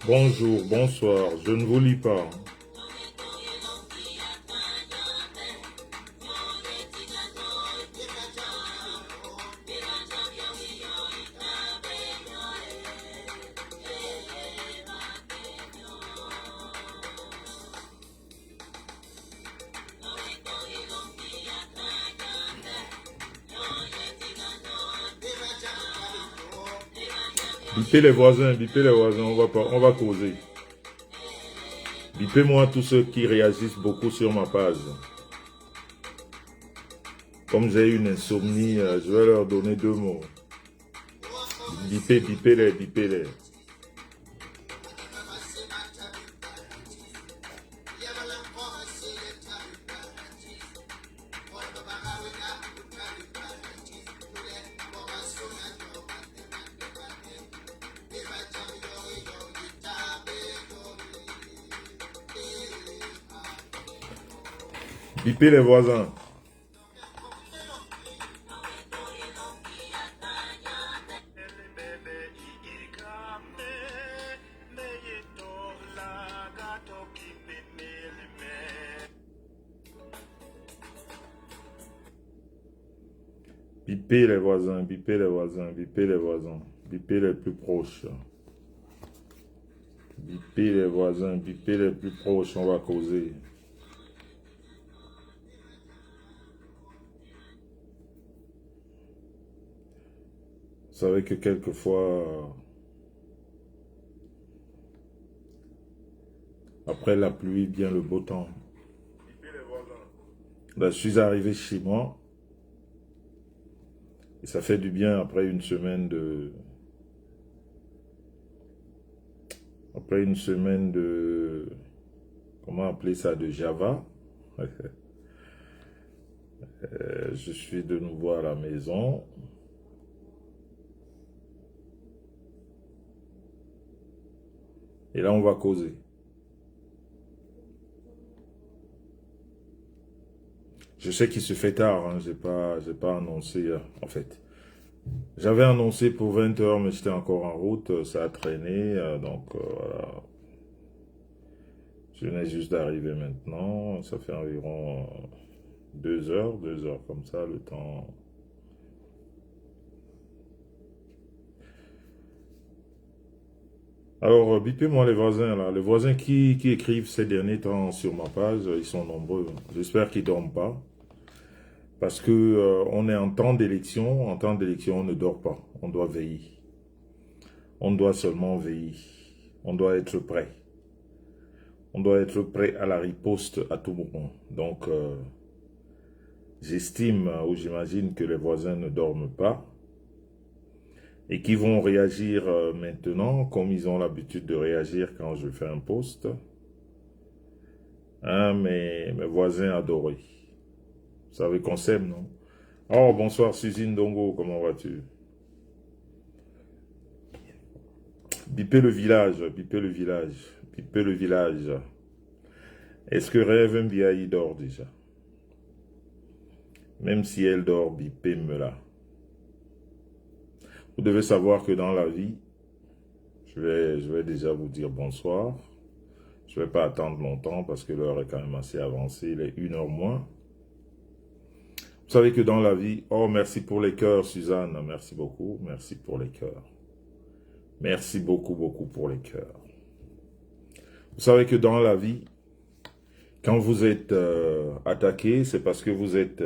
Bonjour, bonsoir, je ne vous lis pas. Bipez les voisins, on va causer. Bipez-moi tous ceux qui réagissent beaucoup sur ma page. Comme j'ai une insomnie, je vais leur donner 2 mots. Bipez-les, bipez-les. Bipez les voisins. Bipez les voisins, bipez les voisins, bipez les voisins, bipez les plus proches. Bipez les voisins, bipez les plus proches, on va causer. Vous savez que quelquefois, après la pluie vient le beau temps. Là, je suis arrivé chez moi. Et ça fait du bien après une semaine de... Comment appeler ça? De Java. Je suis de nouveau à la maison. Et là, on va causer. Je sais qu'il se fait tard, hein, j'ai pas annoncé, en fait. J'avais annoncé pour 20 h, mais j'étais encore en route, ça a traîné, donc voilà. Je venais juste d'arriver maintenant, ça fait environ 2 heures comme ça, le temps. Alors, bipez-moi les voisins, là. Les voisins qui écrivent ces derniers temps sur ma page, ils sont nombreux. J'espère qu'ils ne dorment pas. Parce que on est en temps d'élection. En temps d'élection, on ne dort pas. On doit veiller. On doit seulement veiller. On doit être prêt. On doit être prêt à la riposte à tout moment. Donc, j'estime ou j'imagine que les voisins ne dorment pas. Et qui vont réagir maintenant, comme ils ont l'habitude de réagir quand je fais un post. Hein, mes voisins adorés. Vous savez qu'on s'aime, non? Oh, bonsoir Suzine Dongo, comment vas-tu? Bipez le village, bipez le village, bipez le village. Est-ce que Rêve Mbiaï dort déjà? Même si elle dort, bipez-me-la. Vous devez savoir que dans la vie, je vais déjà vous dire bonsoir. Je ne vais pas attendre longtemps parce que l'heure est quand même assez avancée, il est 1 h moins. Vous savez que dans la vie, oh merci pour les cœurs Suzanne, merci beaucoup, merci pour les cœurs. Merci beaucoup, beaucoup pour les cœurs. Vous savez que dans la vie, quand vous êtes attaqué, c'est parce que vous êtes...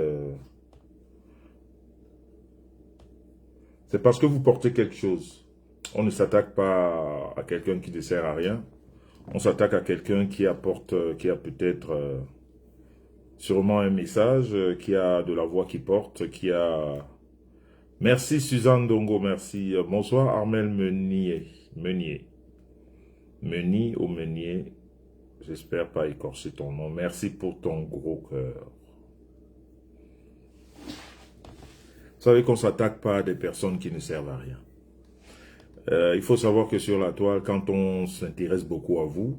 c'est parce que vous portez quelque chose. on ne s'attaque pas à quelqu'un qui ne sert à rien. On s'attaque à quelqu'un qui apporte, qui a peut-être sûrement un message, qui a de la voix qui porte, qui a... Merci Suzanne Dongo, merci. Bonsoir Armel Meunier. Meunier ou Meunier. J'espère pas écorcher ton nom. Merci pour ton gros cœur. Vous savez qu'on ne s'attaque pas à des personnes qui ne servent à rien. Il faut savoir que sur la toile, quand on s'intéresse beaucoup à vous,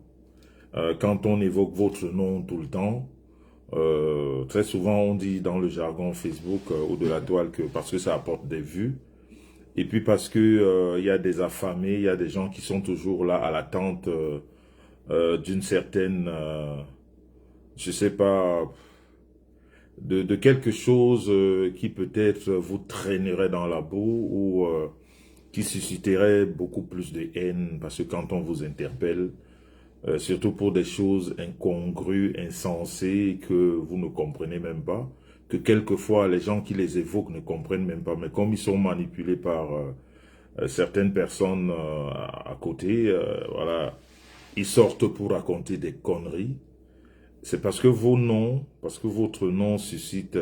quand on évoque votre nom tout le temps, très souvent on dit dans le jargon Facebook ou de la toile que parce que ça apporte des vues, et puis parce que y a des affamés, il y a des gens qui sont toujours là à l'attente d'une certaine, je sais pas, de quelque chose qui peut-être vous traînerait dans la boue ou qui susciterait beaucoup plus de haine, parce que quand on vous interpelle, surtout pour des choses incongrues, insensées, que vous ne comprenez même pas, que quelquefois les gens qui les évoquent ne comprennent même pas, mais comme ils sont manipulés par certaines personnes à côté, voilà, ils sortent pour raconter des conneries. C'est parce que vos noms, parce que votre nom suscite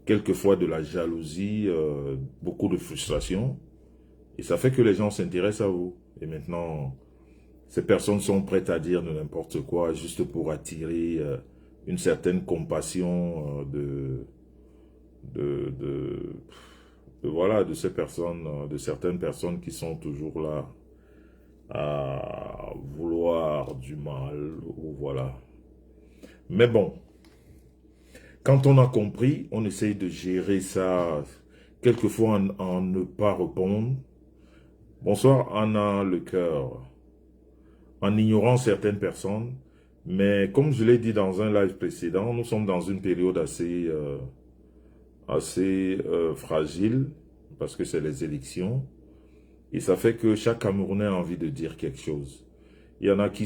quelquefois de la jalousie, beaucoup de frustration, et ça fait que les gens s'intéressent à vous. Et maintenant, ces personnes sont prêtes à dire de n'importe quoi juste pour attirer une certaine compassion voilà, de ces personnes, de certaines personnes qui sont toujours là à vouloir du mal, ou voilà. Mais bon, quand on a compris, on essaye de gérer ça, quelquefois en ne pas répondre. Bonsoir Anna Le Cœur. En ignorant certaines personnes, mais comme je l'ai dit dans un live précédent, nous sommes dans une période assez fragile, parce que c'est les élections, et ça fait que chaque Camerounais a envie de dire quelque chose. Il y en a qui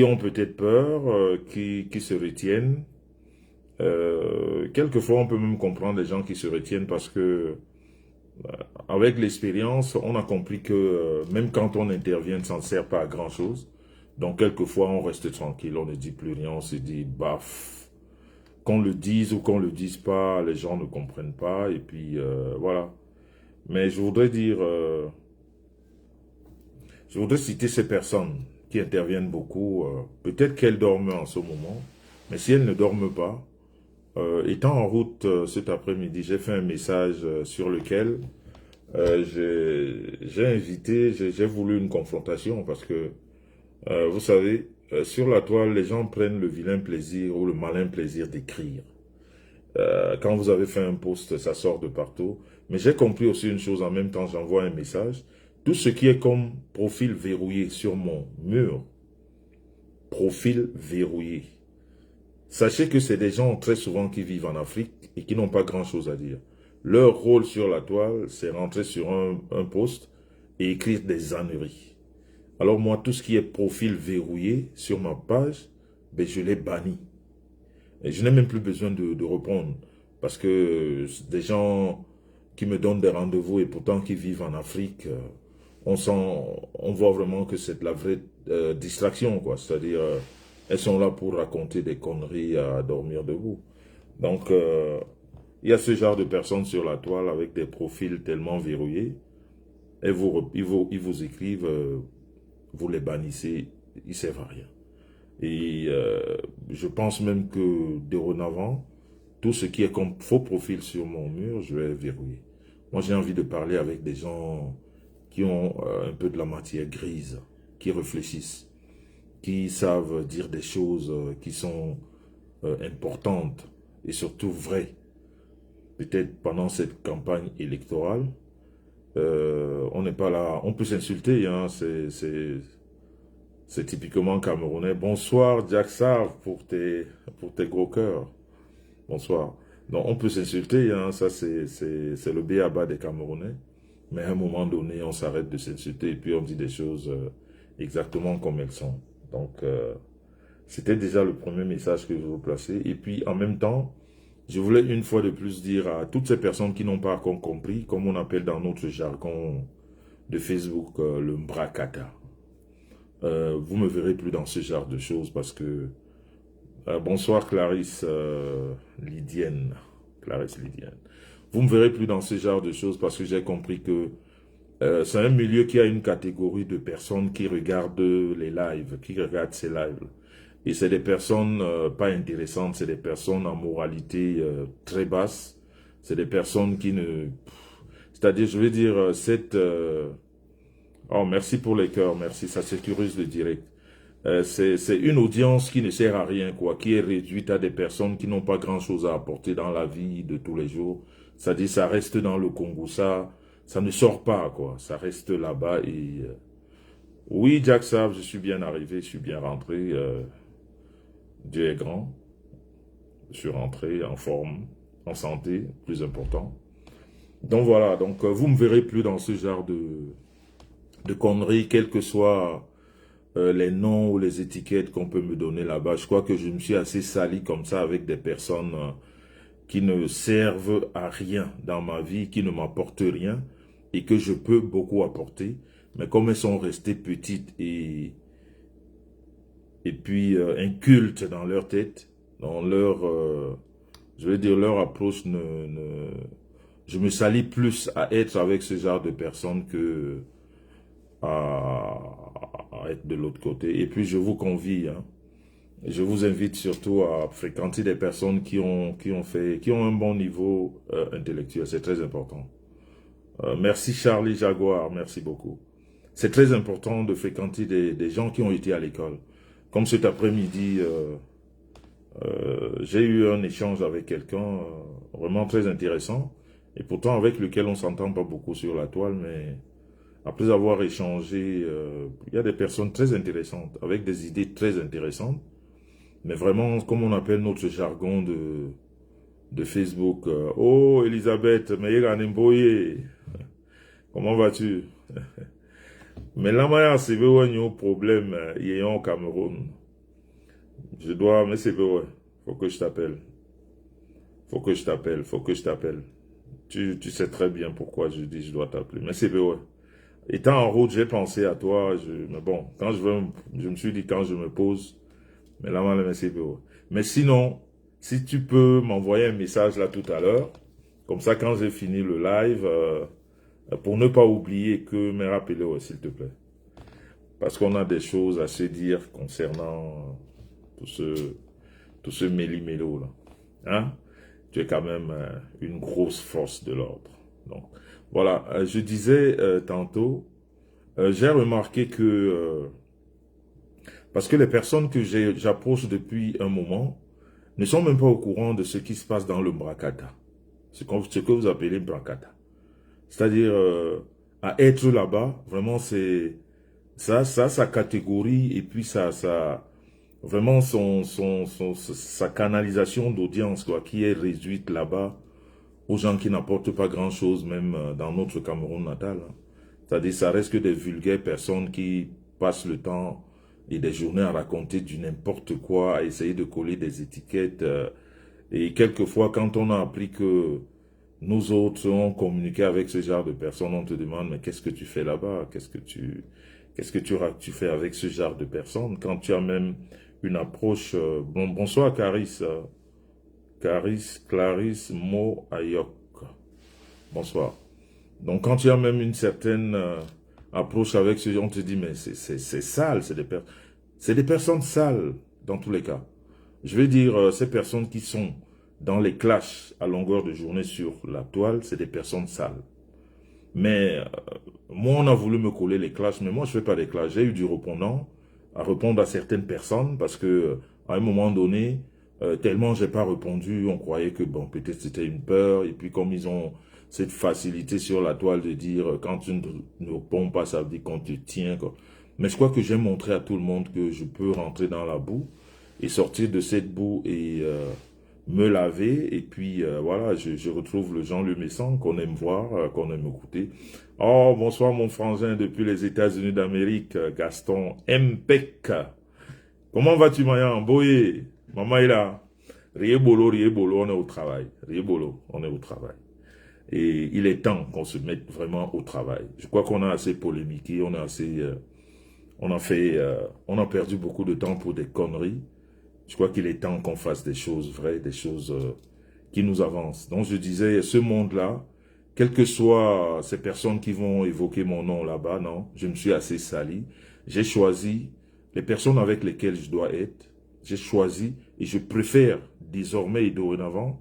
ont peut-être peur, qui se retiennent. Quelquefois, on peut même comprendre les gens qui se retiennent parce que avec l'expérience, on a compris que même quand on intervient, ça ne sert pas à grand-chose. Donc, quelquefois, on reste tranquille, on ne dit plus rien, on se dit, baf, qu'on le dise ou qu'on le dise pas, les gens ne comprennent pas, et puis voilà. Mais je voudrais dire, je voudrais citer ces personnes qui interviennent beaucoup. Peut-être qu'elles dorment en ce moment, mais si elles ne dorment pas, étant en route cet après-midi, j'ai fait un message sur lequel j'ai voulu une confrontation parce que, vous savez, sur la toile, les gens prennent le vilain plaisir ou le malin plaisir d'écrire. Quand vous avez fait un post, ça sort de partout. Mais j'ai compris aussi une chose, en même temps, j'envoie un message. Tout ce qui est comme profil verrouillé sur mon mur, profil verrouillé. Sachez que c'est des gens très souvent qui vivent en Afrique et qui n'ont pas grand-chose à dire. Leur rôle sur la toile, c'est rentrer sur un post et écrire des âneries. Alors moi, tout ce qui est profil verrouillé sur ma page, ben, je l'ai banni. Et je n'ai même plus besoin de répondre. Parce que des gens qui me donnent des rendez-vous et pourtant qui vivent en Afrique, on voit vraiment que c'est de la vraie distraction, quoi. C'est-à-dire, elles sont là pour raconter des conneries à dormir debout. Donc, il y a ce genre de personnes sur la toile avec des profils tellement verrouillés. Et ils vous écrivent, vous les bannissez, ils ne servent à rien. Et je pense même que dorénavant, tout ce qui est comme faux profil sur mon mur, je vais verrouiller. Moi, j'ai envie de parler avec des gens qui ont un peu de la matière grise, qui réfléchissent, qui savent dire des choses qui sont importantes et surtout vraies. Peut-être pendant cette campagne électorale, on n'est pas là, on peut s'insulter, hein, c'est typiquement camerounais. Bonsoir Jack Sarv pour tes gros cœurs. Bonsoir. Donc on peut s'insulter, hein, ça c'est le b.a.-ba des Camerounais. Mais à un moment donné, on s'arrête de s'insulter et puis on dit des choses exactement comme elles sont. Donc c'était déjà le premier message que je vous plaçais. Et puis en même temps, Je voulais une fois de plus dire à toutes ces personnes qui n'ont pas encore compris, comme on appelle dans notre jargon de Facebook, le mbracata. Vous me verrez plus dans ce genre de choses parce que... bonsoir Clarisse Lydienne. Clarisse Lydienne. Vous me verrez plus dans ce genre de choses parce que j'ai compris que c'est un milieu qui a une catégorie de personnes qui regardent les lives, qui regardent ces lives. Et c'est des personnes pas intéressantes, c'est des personnes en moralité très basse. C'est des personnes qui ne... C'est-à-dire, je veux dire, oh, merci pour les cœurs, merci, ça sécurise le direct. C'est une audience qui ne sert à rien, quoi, qui est réduite à des personnes qui n'ont pas grand-chose à apporter dans la vie de tous les jours. C'est-à-dire, ça reste dans le Congo, ça ne sort pas, quoi. Ça reste là-bas et... Oui, Jack Sav, je suis bien arrivé, je suis bien rentré. Dieu est grand. Je suis rentré en forme, en santé, plus important. Donc voilà, donc vous me verrez plus dans ce genre de conneries, quels que soient les noms ou les étiquettes qu'on peut me donner là-bas. Je crois que je me suis assez sali comme ça avec des personnes qui ne servent à rien dans ma vie, qui ne m'apportent rien et que je peux beaucoup apporter. Mais comme elles sont restées petites et puis incultes dans leur tête, dans leur, je vais dire leur approche, je me salis plus à être avec ce genre de personnes que à être de l'autre côté. Et puis je vous convie, hein, je vous invite surtout à fréquenter des personnes qui ont un bon niveau intellectuel. C'est très important. Merci Charlie Jaguar, merci beaucoup. C'est très important de fréquenter des gens qui ont été à l'école. Comme cet après-midi, j'ai eu un échange avec quelqu'un vraiment très intéressant et pourtant avec lequel on s'entend pas beaucoup sur la toile, mais après avoir échangé, il y a des personnes très intéressantes, avec des idées très intéressantes, mais vraiment, comme on appelle notre jargon de Facebook, oh Elisabeth, mais comment vas-tu? Mais là, moi, c'est un problème, il y a au Cameroun. Je dois, mais c'est vrai, faut que je t'appelle. Faut que je t'appelle, faut que je t'appelle. Tu sais très bien pourquoi je dis je dois t'appeler. Mais c'est vrai. Étant en route, j'ai pensé à toi. Mais bon, quand je me suis dit quand je me pose, mais là, mais c'est vrai. Mais sinon, si tu peux m'envoyer un message là tout à l'heure, comme ça, quand j'ai fini le live, pour ne pas oublier que me rappeler, s'il te plaît. Parce qu'on a des choses à se dire concernant tout ce méli-mélo là. Hein? Tu es quand même une grosse force de l'ordre. Donc, voilà, je disais tantôt, j'ai remarqué que, parce que les personnes que j'approche depuis un moment ne sont même pas au courant de ce qui se passe dans le Mbrakata. Ce que vous appelez Mbrakata. C'est-à-dire, à être là-bas, vraiment, c'est ça, sa catégorie, et puis vraiment sa canalisation d'audience, quoi, qui est réduite là-bas aux gens qui n'apportent pas grand-chose, même dans notre Cameroun natal. Hein. C'est-à-dire, ça reste que des vulgaires personnes qui passent le temps et des journées à raconter du n'importe quoi, à essayer de coller des étiquettes. Et quelquefois, quand on a appris que nous autres, on communiquait avec ce genre de personnes, on te demande, mais qu'est-ce que tu fais là-bas? Qu'est-ce que tu fais avec ce genre de personnes? Quand tu as même une approche... bonsoir, Caris. Clarisse Mo Ayok. Bonsoir. Donc, quand tu as même une certaine approche avec ce genre, on te dit, mais c'est sale, c'est des personnes sales, dans tous les cas. Je veux dire, ces personnes qui sont dans les clashs à longueur de journée sur la toile, c'est des personnes sales. Mais moi, on a voulu me coller les clashs, mais moi, je ne fais pas des clashs. J'ai eu du répondant à répondre à certaines personnes parce que à un moment donné, tellement j'ai pas répondu, on croyait que bon, peut-être c'était une peur. Et puis comme ils ont cette facilité sur la toile de dire quand tu ne réponds pas, ça veut dire qu'on te tient, quoi. Mais je crois que j'ai montré à tout le monde que je peux rentrer dans la boue et sortir de cette boue et me laver, et puis voilà, je retrouve le Jean-Luc Messon qu'on aime voir, qu'on aime écouter. Oh, bonsoir mon frangin depuis les États-Unis d'Amérique, Gaston Mpek. Comment vas-tu, Mayan? Boye, maman est là. Riebolo, Riebolo, on est au travail. Riebolo, on est au travail. Et il est temps qu'on se mette vraiment au travail. Je crois qu'on a assez polémiqué, on a assez, on a perdu beaucoup de temps pour des conneries. Je crois qu'il est temps qu'on fasse des choses vraies, des choses qui nous avancent. Donc je disais, ce monde-là, quelles que soient ces personnes qui vont évoquer mon nom là-bas, non, je me suis assez sali. J'ai choisi les personnes avec lesquelles je dois être. J'ai choisi et je préfère désormais et dorénavant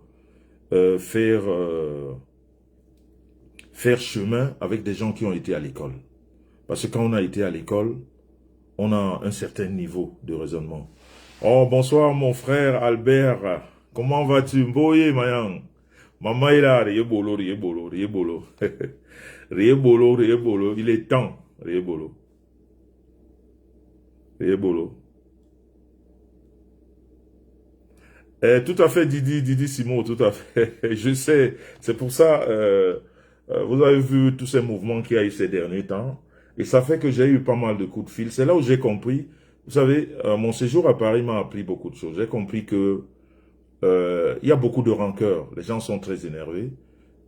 faire chemin avec des gens qui ont été à l'école. Parce que quand on a été à l'école, on a un certain niveau de raisonnement. Oh, bonsoir mon frère Albert. Comment vas-tu? Mboye, Mayang. Maman est là, riebolo, riebolo, riebolo. Riebolo, riebolo. Il est temps, riebolo. Riebolo. Tout à fait, Didi Simon, tout à fait. Je sais, c'est pour ça, vous avez vu tous ces mouvements qu'il y a eu ces derniers temps. Et ça fait que j'ai eu pas mal de coups de fil. C'est là où j'ai compris, vous savez, mon séjour à Paris m'a appris beaucoup de choses. J'ai compris que il y a beaucoup de rancœur. Les gens sont très énervés.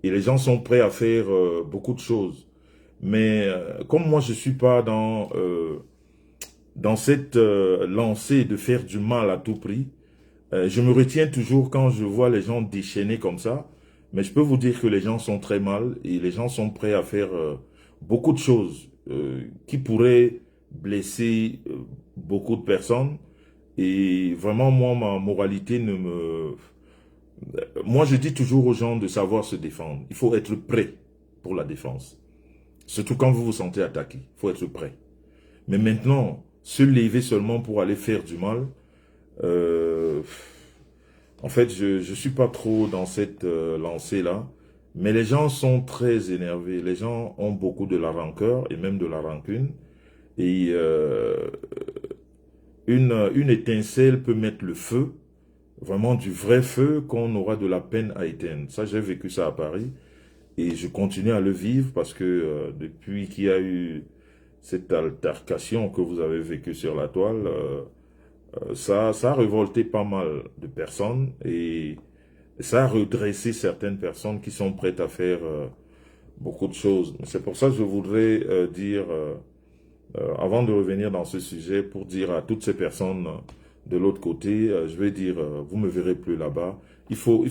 Et les gens sont prêts à faire beaucoup de choses. Mais comme moi, je suis pas dans cette lancée de faire du mal à tout prix, je me retiens toujours quand je vois les gens déchaînés comme ça. Mais je peux vous dire que les gens sont très mal et les gens sont prêts à faire beaucoup de choses qui pourraient blesser beaucoup de personnes. Et vraiment, moi, ma moralité ne me... Moi, je dis toujours aux gens de savoir se défendre. Il faut être prêt pour la défense. Surtout quand vous vous sentez attaqué. Il faut être prêt. Mais maintenant, se lever seulement pour aller faire du mal, euh, en fait, je suis pas trop dans cette lancée-là. Mais les gens sont très énervés. Les gens ont beaucoup de la rancœur et même de la rancune. Et une étincelle peut mettre le feu, vraiment du vrai feu qu'on aura de la peine à éteindre. Ça, j'ai vécu ça à Paris. Et je continue à le vivre parce que depuis qu'il y a eu cette altercation que vous avez vécue sur la toile, ça a révolté pas mal de personnes et ça a redressé certaines personnes qui sont prêtes à faire beaucoup de choses. C'est pour ça que je voudrais dire, avant de revenir dans ce sujet, pour dire à toutes ces personnes de l'autre côté, je vais dire, vous me verrez plus là-bas. Il faut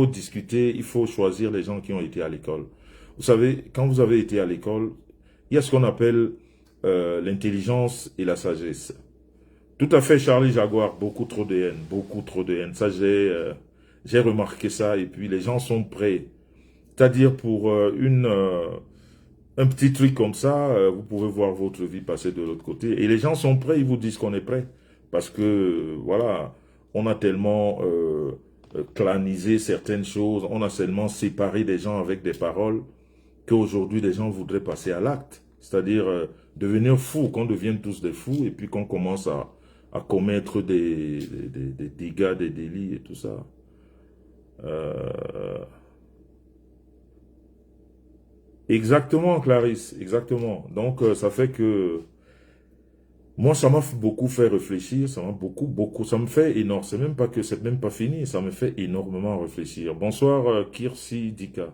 discuter, il faut choisir les gens qui ont été à l'école. Vous savez, quand vous avez été à l'école, il y a ce qu'on appelle l'intelligence et la sagesse. Tout à fait, Charlie Jaguar, beaucoup trop de haine, beaucoup trop de haine. Ça, j'ai remarqué ça et puis les gens sont prêts. C'est-à-dire pour un petit truc comme ça, vous pouvez voir votre vie passer de l'autre côté. Et les gens sont prêts, ils vous disent qu'on est prêt. Parce que, voilà, on a tellement clanisé certaines choses, on a seulement séparé des gens avec des paroles, qu'aujourd'hui, les gens voudraient passer à l'acte. C'est-à-dire devenir fou, qu'on devienne tous des fous, et puis qu'on commence à commettre des dégâts, des délits et tout ça. Exactement, Clarisse, exactement. Donc, ça fait que moi, ça m'a beaucoup fait réfléchir, ça m'a beaucoup, ça me fait énorme. C'est même pas fini, ça me fait énormément réfléchir. Bonsoir, Kirsi Dika.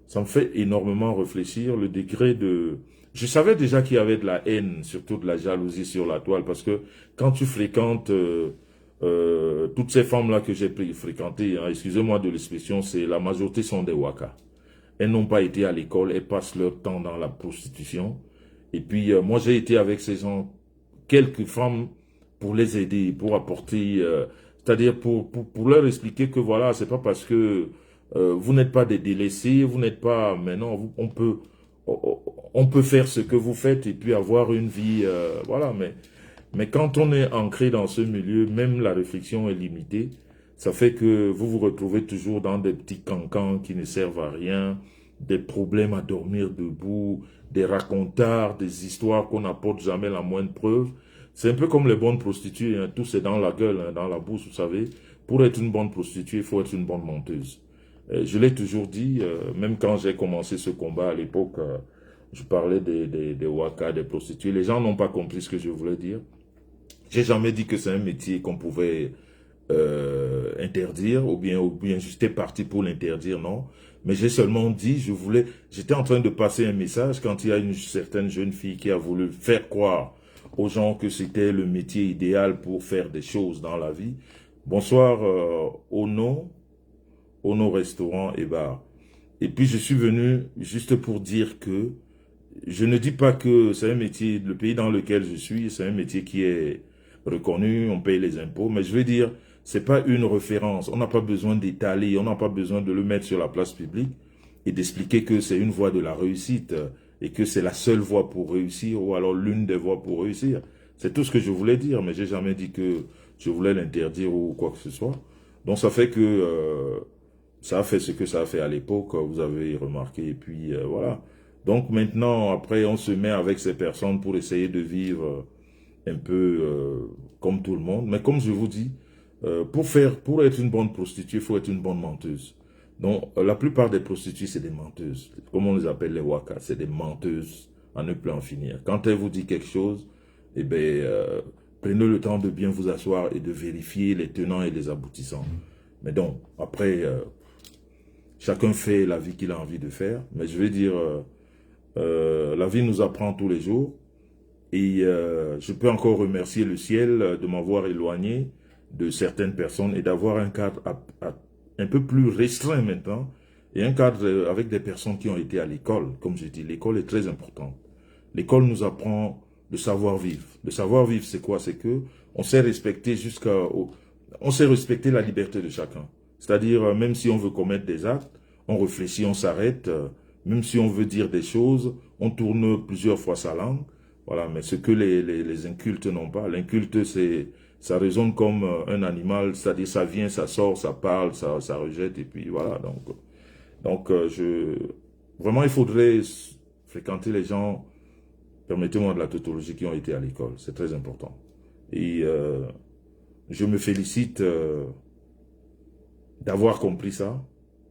Ça me fait énormément réfléchir le degré de... Je savais déjà qu'il y avait de la haine, surtout de la jalousie sur la toile, parce que quand tu fréquentes toutes ces femmes-là que j'ai fréquentées, hein, excusez-moi de l'expression, c'est la majorité sont des Waka. Elles n'ont pas été à l'école, elles passent leur temps dans la prostitution. Et puis, moi, j'ai été avec ces gens, quelques femmes, pour les aider, pour apporter, c'est-à-dire pour leur expliquer que voilà, c'est pas parce que vous n'êtes pas des délaissés, vous n'êtes pas, maintenant, on peut faire ce que vous faites et puis avoir une vie, voilà, mais quand on est ancré dans ce milieu, même la réflexion est limitée. Ça fait que vous vous retrouvez toujours dans des petits cancans qui ne servent à rien, des problèmes à dormir debout, des racontards, des histoires qu'on n'apporte jamais la moindre preuve. C'est un peu comme les bonnes prostituées, hein, tout c'est dans la gueule, hein, dans la bouche, vous savez. Pour être une bonne prostituée, il faut être une bonne menteuse. Je l'ai toujours dit, même quand j'ai commencé ce combat à l'époque, je parlais des waka, des prostituées. Les gens n'ont pas compris ce que je voulais dire. J'ai jamais dit que c'est un métier qu'on pouvait interdire, ou bien j'étais parti pour l'interdire, non. Mais j'ai seulement dit, j'étais en train de passer un message quand il y a une certaine jeune fille qui a voulu faire croire aux gens que c'était le métier idéal pour faire des choses dans la vie. Bonsoir, Ono Restaurant et Bar. Et puis je suis venu juste pour dire que je ne dis pas que c'est un métier, le pays dans lequel je suis, c'est un métier qui est reconnu, on paye les impôts, mais je veux dire, c'est pas une référence. On n'a pas besoin d'étaler, on n'a pas besoin de le mettre sur la place publique et d'expliquer que c'est une voie de la réussite et que c'est la seule voie pour réussir ou alors l'une des voies pour réussir. C'est tout ce que je voulais dire, mais j'ai jamais dit que je voulais l'interdire ou quoi que ce soit. Donc ça fait que ça a fait ce que ça a fait à l'époque, vous avez remarqué, et puis voilà. Donc maintenant, après, on se met avec ces personnes pour essayer de vivre un peu comme tout le monde. Mais comme je vous dis, pour être une bonne prostituée, il faut être une bonne menteuse. Donc, la plupart des prostituées, c'est des menteuses. Comme on les appelle les wakas, c'est des menteuses à ne plus en finir. Quand elles vous disent quelque chose, eh bien, prenez le temps de bien vous asseoir et de vérifier les tenants et les aboutissants. Mais donc, après, chacun fait la vie qu'il a envie de faire. Mais je vais dire, la vie nous apprend tous les jours. Et je peux encore remercier le ciel de m'avoir éloigné de certaines personnes et d'avoir un cadre un peu plus restreint maintenant. Et un cadre avec des personnes qui ont été à l'école. Comme je dis, l'école est très importante. L'école nous apprend le savoir-vivre. Le savoir-vivre, c'est quoi? C'est que on sait respecter on sait respecter la liberté de chacun. C'est-à-dire, même si on veut commettre des actes, on réfléchit, on s'arrête. Même si on veut dire des choses, on tourne plusieurs fois sa langue. Voilà, mais ce que les incultes n'ont pas. L'inculte, ça résonne comme un animal, c'est-à-dire ça vient, ça sort, ça parle, ça rejette, et puis voilà. Donc vraiment, il faudrait fréquenter les gens, permettez-moi de la tautologie, qui ont été à l'école. C'est très important. Et je me félicite d'avoir compris ça,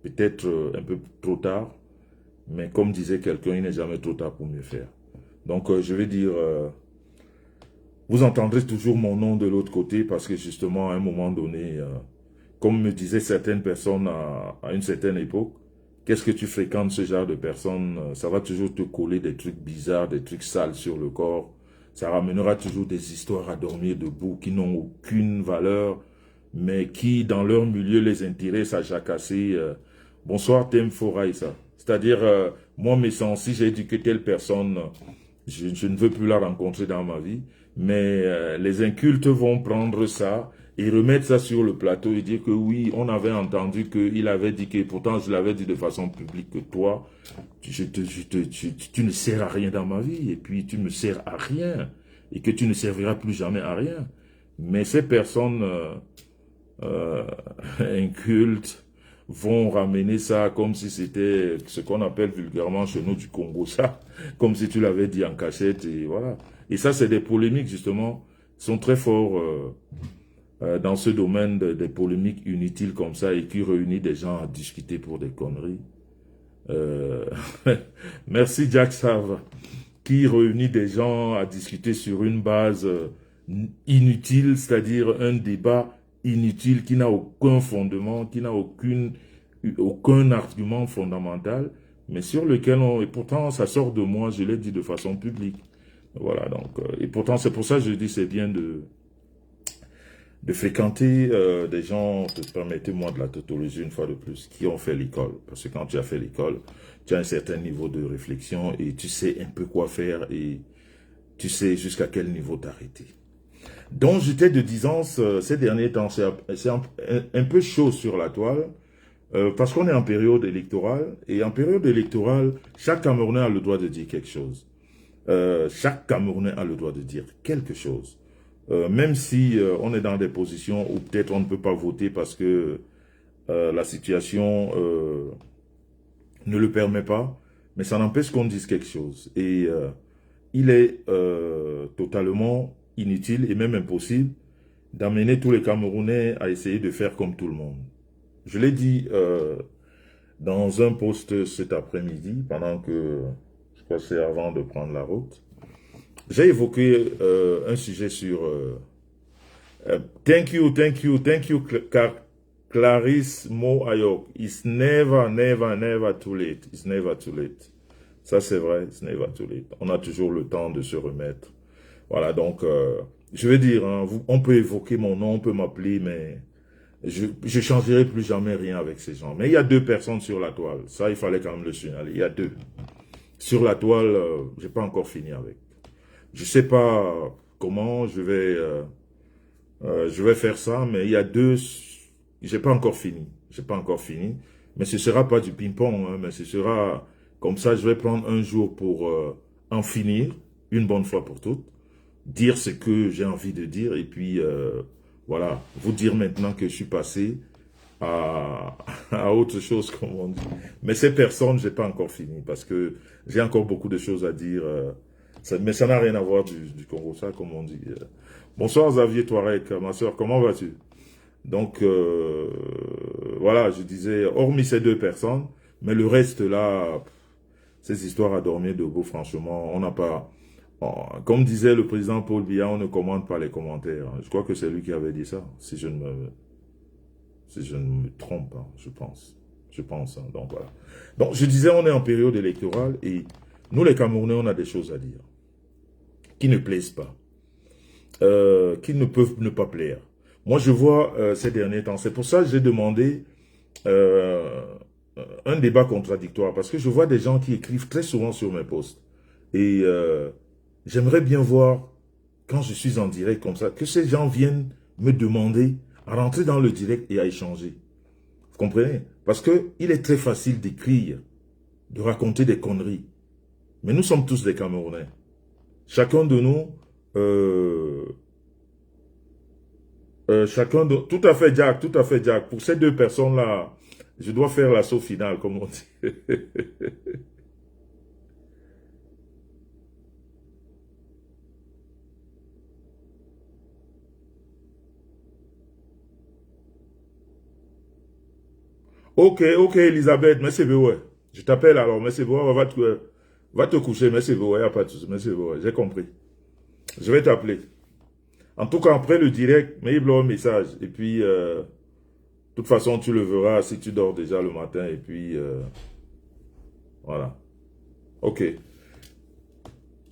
peut-être un peu trop tard, mais comme disait quelqu'un, il n'est jamais trop tard pour mieux faire. Donc, je vais dire, vous entendrez toujours mon nom de l'autre côté parce que justement, à un moment donné, comme me disaient certaines personnes à une certaine époque, qu'est-ce que tu fréquentes ce genre de personnes? Ça va toujours te coller des trucs bizarres, des trucs sales sur le corps. Ça ramènera toujours des histoires à dormir debout qui n'ont aucune valeur, mais qui, dans leur milieu, les intéressent à jacasser. Bonsoir, Thème Foraïsa. C'est-à-dire, moi, mes sens, si j'ai dit que telle personne, je ne veux plus la rencontrer dans ma vie, mais les incultes vont prendre ça et remettre ça sur le plateau et dire que oui, on avait entendu qu'il avait dit que, pourtant je l'avais dit de façon publique, que toi, tu ne sers à rien dans ma vie, et puis tu me sers à rien, et que tu ne serviras plus jamais à rien. Mais ces personnes incultes vont ramener ça comme si c'était ce qu'on appelle vulgairement chez nous du Congo, ça, comme si tu l'avais dit en cachette, et voilà. Et ça, c'est des polémiques, justement, sont très forts dans ce domaine des polémiques inutiles comme ça et qui réunissent des gens à discuter pour des conneries. Merci Jack Save, qui réunit des gens à discuter sur une base inutile, c'est-à-dire un débat inutile qui n'a aucun fondement, qui n'a aucun argument fondamental, mais sur lequel et pourtant ça sort de moi, je l'ai dit de façon publique. Voilà, donc, et pourtant c'est pour ça que je dis c'est bien de fréquenter des gens, permettez-moi de la tautologie une fois de plus, qui ont fait l'école. Parce que quand tu as fait l'école, tu as un certain niveau de réflexion et tu sais un peu quoi faire et tu sais jusqu'à quel niveau t'arrêter. Donc j'étais de disance ces derniers temps, c'est un peu chaud sur la toile, parce qu'on est en période électorale, et en période électorale, chaque Camerounais a le droit de dire quelque chose. Chaque Camerounais a le droit de dire quelque chose. Même si on est dans des positions où peut-être on ne peut pas voter parce que la situation ne le permet pas, mais ça n'empêche qu'on dise quelque chose. Et il est totalement inutile et même impossible d'amener tous les Camerounais à essayer de faire comme tout le monde. Je l'ai dit dans un post cet après-midi, pendant que, je crois que c'est avant de prendre la route, j'ai évoqué un sujet sur Thank you, Clarisse Mo Ayok. It's never, never, never too late. It's never too late. Ça, c'est vrai, it's never too late. On a toujours le temps de se remettre. Voilà, donc, je vais dire, hein, on peut évoquer mon nom, on peut m'appeler, mais je changerai plus jamais rien avec ces gens. Mais il y a 2 personnes sur la toile. Ça, il fallait quand même le signaler. Il y a 2. Sur la toile, j'ai pas encore fini avec. Je sais pas comment je vais faire ça, mais il y a 2, j'ai pas encore fini. J'ai pas encore fini. Mais ce sera pas du ping-pong, hein, mais ce sera comme ça, je vais prendre un jour pour en finir, une bonne fois pour toutes, dire ce que j'ai envie de dire, et puis, voilà, vous dire maintenant que je suis passé à autre chose, comme on dit. Mais ces personnes, j'ai pas encore fini, parce que j'ai encore beaucoup de choses à dire, mais ça n'a rien à voir du Congo, ça, comme on dit. Bonsoir Xavier Touareg, ma soeur, comment vas-tu? Donc, voilà, je disais, hormis ces 2 personnes, mais le reste là, ces histoires à dormir debout, franchement, on n'a pas... Comme disait le président Paul Biya, on ne commande pas les commentaires. Je crois que c'est lui qui avait dit ça, si je ne me trompe, hein, je pense. Je pense, hein, donc voilà. Donc, je disais, on est en période électorale et nous, les Camerounais, on a des choses à dire qui ne plaisent pas, qui ne peuvent ne pas plaire. Moi, je vois ces derniers temps, c'est pour ça que j'ai demandé un débat contradictoire, parce que je vois des gens qui écrivent très souvent sur mes posts. Et j'aimerais bien voir, quand je suis en direct comme ça, que ces gens viennent me demander à rentrer dans le direct et à échanger. Vous comprenez? Parce que il est très facile d'écrire, de raconter des conneries. Mais nous sommes tous des Camerounais. Chacun de nous, tout à fait Jack, tout à fait Jack. Pour ces 2 personnes-là, je dois faire l'assaut final, comme on dit. Ok, ok, Elisabeth, mais c'est vrai. Je t'appelle alors, mais c'est vrai, va te coucher, mais c'est vrai, y a pas de souci, mais c'est vrai, j'ai compris. Je vais t'appeler. En tout cas, après le direct, mais il bloque un message. Et puis, de toute façon, tu le verras si tu dors déjà le matin. Et puis, voilà. Ok.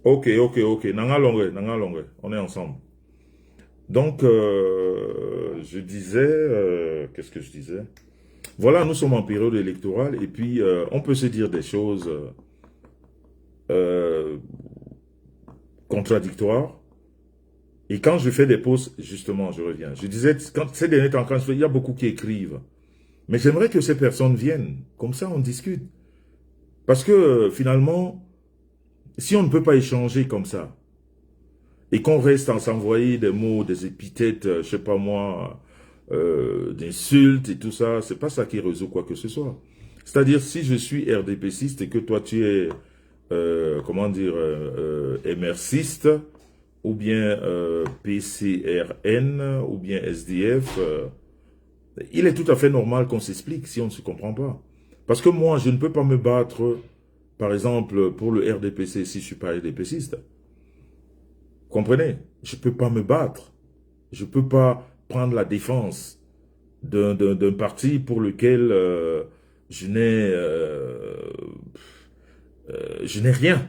Ok, ok, ok. Nanga longue, nanga longue. On est ensemble. Donc, je disais, qu'est-ce que je disais? Voilà, nous sommes en période électorale et puis on peut se dire des choses euh, contradictoires. Et quand je fais des posts, justement, je reviens. Je disais, quand ces derniers temps, quand je fais, il y a beaucoup qui écrivent. Mais j'aimerais que ces personnes viennent. Comme ça, on discute. Parce que finalement, si on ne peut pas échanger comme ça, et qu'on reste à s'envoyer des mots, des épithètes, je sais pas moi, d'insultes et tout ça, c'est pas ça qui résout quoi que ce soit. C'est-à-dire, si je suis RDPciste et que toi tu es, comment dire, MRciste, ou bien PCRN, ou bien SDF, il est tout à fait normal qu'on s'explique si on ne se comprend pas. Parce que moi, je ne peux pas me battre, par exemple, pour le RDPC si je suis pas RDPciste. Comprenez? Je ne peux pas me battre. Je ne peux pas prendre la défense d'un parti pour lequel je n'ai rien.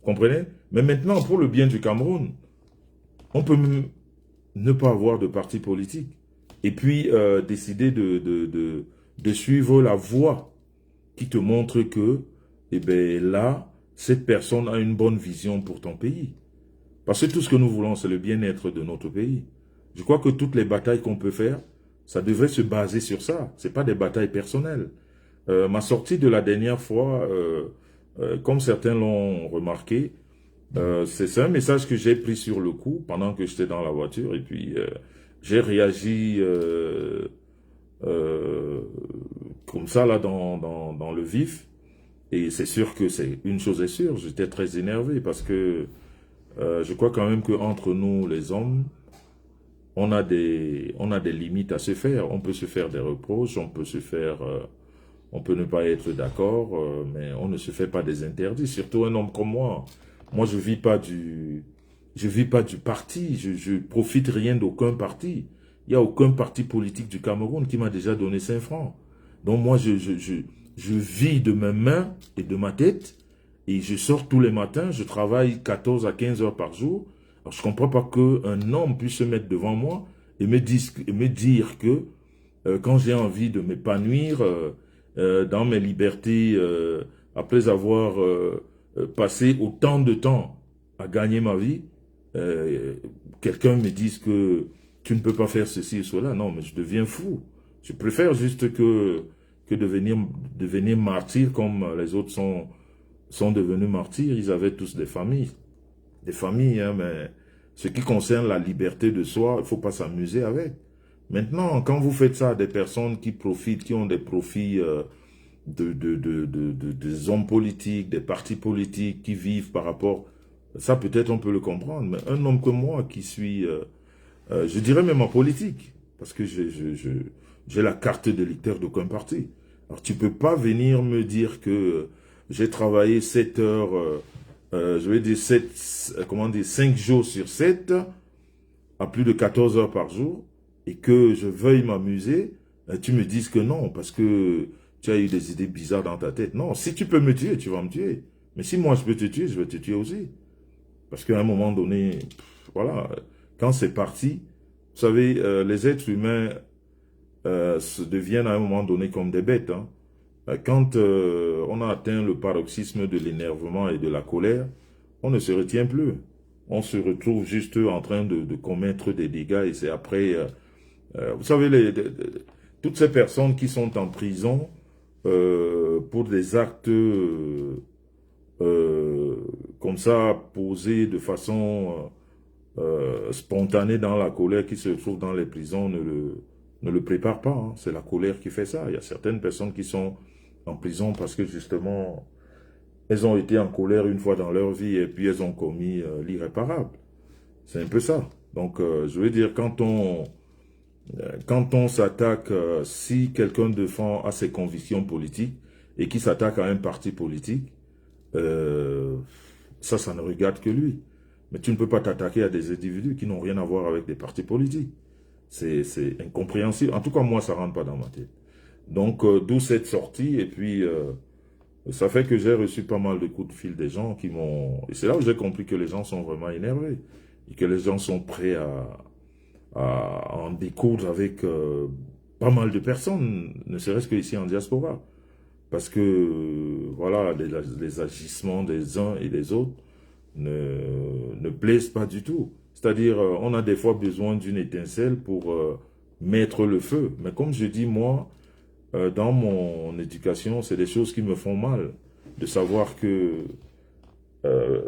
Comprenez? Mais maintenant, pour le bien du Cameroun, on peut ne pas avoir de parti politique et puis décider de suivre la voie qui te montre que, eh ben, là, cette personne a une bonne vision pour ton pays. Parce que tout ce que nous voulons, c'est le bien-être de notre pays. Je crois que toutes les batailles qu'on peut faire, ça devrait se baser sur ça. Ce n'est pas des batailles personnelles. Ma sortie de la dernière fois, comme certains l'ont remarqué, c'est un message que j'ai pris sur le coup pendant que j'étais dans la voiture. Et puis, j'ai réagi euh, comme ça, là, dans le vif. Et c'est sûr que c'est une chose est sûre, j'étais très énervé parce que je crois quand même qu'entre nous, les hommes, on a des limites à se faire. On peut se faire des reproches, on peut ne pas être d'accord, mais on ne se fait pas des interdits. Surtout un homme comme moi. Moi, je vis pas Je vis pas du parti, je profite rien d'aucun parti. Il n'y a aucun parti politique du Cameroun qui m'a déjà donné 5 francs. Donc moi, je vis de mes mains et de ma tête, et je sors tous les matins, je travaille 14 à 15 heures par jour. Alors je comprends pas qu'un homme puisse se mettre devant moi et me dire que quand j'ai envie de m'épanouir dans mes libertés, après avoir passé autant de temps à gagner ma vie, euh, quelqu'un me dise que tu ne peux pas faire ceci et cela. Non, mais je deviens fou. Je préfère juste que devenir martyr comme les autres sont devenus martyrs. Ils avaient tous des familles. Des familles, hein, mais ce qui concerne la liberté de soi, il ne faut pas s'amuser avec. Maintenant, quand vous faites ça à des personnes qui profitent, qui ont des profits des hommes politiques, des partis politiques, qui vivent par rapport... Ça, peut-être, on peut le comprendre. Mais un homme comme moi qui suis, je dirais même en politique, parce que j'ai la carte d'électeur d'aucun parti. Alors, tu peux pas venir me dire que j'ai travaillé 7 heures, je vais dire 5 jours sur 7, à plus de 14 heures par jour, et que je veuille m'amuser, tu me dises que non, parce que tu as eu des idées bizarres dans ta tête. Non, si tu peux me tuer, tu vas me tuer. Mais si moi je peux te tuer, je vais te tuer aussi. Parce qu'à un moment donné, voilà, quand c'est parti, vous savez, les êtres humains se deviennent à un moment donné comme des bêtes. Hein. Quand on a atteint le paroxysme de l'énervement et de la colère, on ne se retient plus. On se retrouve juste en train de commettre des dégâts et c'est après... vous savez, toutes ces personnes qui sont en prison pour des actes comme ça, posés de façon spontanée dans la colère qui se trouve dans les prisons, ne le préparent pas. Hein. C'est la colère qui fait ça. Il y a certaines personnes qui sont en prison parce que justement, elles ont été en colère une fois dans leur vie et puis elles ont commis l'irréparable. C'est un peu ça. Donc, je veux dire, quand on s'attaque, si quelqu'un défend à ses convictions politiques et qui s'attaque à un parti politique, ça ne regarde que lui. Mais tu ne peux pas t'attaquer à des individus qui n'ont rien à voir avec des partis politiques. C'est incompréhensible. En tout cas, moi, ça ne rentre pas dans ma tête. Donc, d'où cette sortie. Et puis, ça fait que j'ai reçu pas mal de coups de fil des gens qui m'ont... Et c'est là où j'ai compris que les gens sont vraiment énervés. Et que les gens sont prêts à en découdre avec pas mal de personnes, ne serait-ce qu'ici en diaspora. Parce que, voilà, les agissements des uns et des autres ne plaisent pas du tout. C'est-à-dire, on a des fois besoin d'une étincelle pour mettre le feu. Mais comme je dis, moi, dans mon éducation, c'est des choses qui me font mal. De savoir que euh,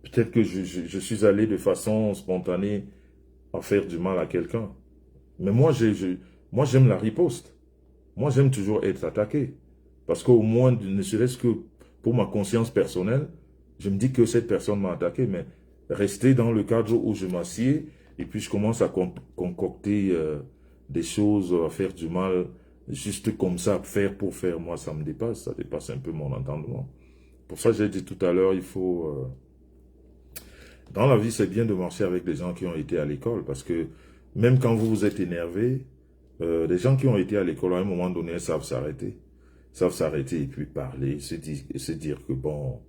peut-être que je suis allé de façon spontanée à faire du mal à quelqu'un. Mais moi, j'aime la riposte. Moi, j'aime toujours être attaqué. Parce qu'au moins, ne serait-ce que pour ma conscience personnelle, je me dis que cette personne m'a attaqué, mais rester dans le cadre où je m'assieds et puis je commence à concocter des choses, à faire du mal, juste comme ça, faire pour faire, moi, ça me dépasse. Ça dépasse un peu mon entendement. Pour ça, j'ai dit tout à l'heure, il faut... dans la vie, c'est bien de marcher avec des gens qui ont été à l'école parce que même quand vous vous êtes énervé, les gens qui ont été à l'école, à un moment donné, savent s'arrêter. Savent s'arrêter et puis parler, se dire que bon,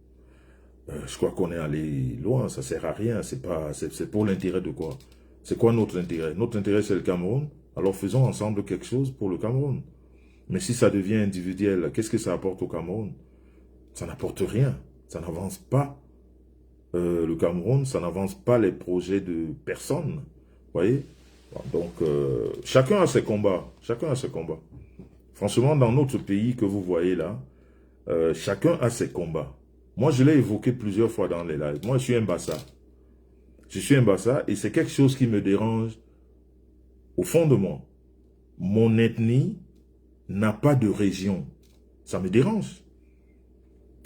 je crois qu'on est allé loin, ça sert à rien, c'est pour l'intérêt de quoi? C'est quoi notre intérêt? Notre intérêt, c'est le Cameroun. Alors faisons ensemble quelque chose pour le Cameroun. Mais si ça devient individuel, qu'est-ce que ça apporte au Cameroun? Ça n'apporte rien. Ça n'avance pas le Cameroun, ça n'avance pas les projets de personne. Vous voyez? Donc, chacun a ses combats. Chacun a ses combats. Franchement, dans notre pays que vous voyez là, chacun a ses combats. Moi, je l'ai évoqué plusieurs fois dans les lives. Moi, je suis un Bassa. Je suis un Bassa et c'est quelque chose qui me dérange au fond de moi. Mon ethnie n'a pas de région. Ça me dérange.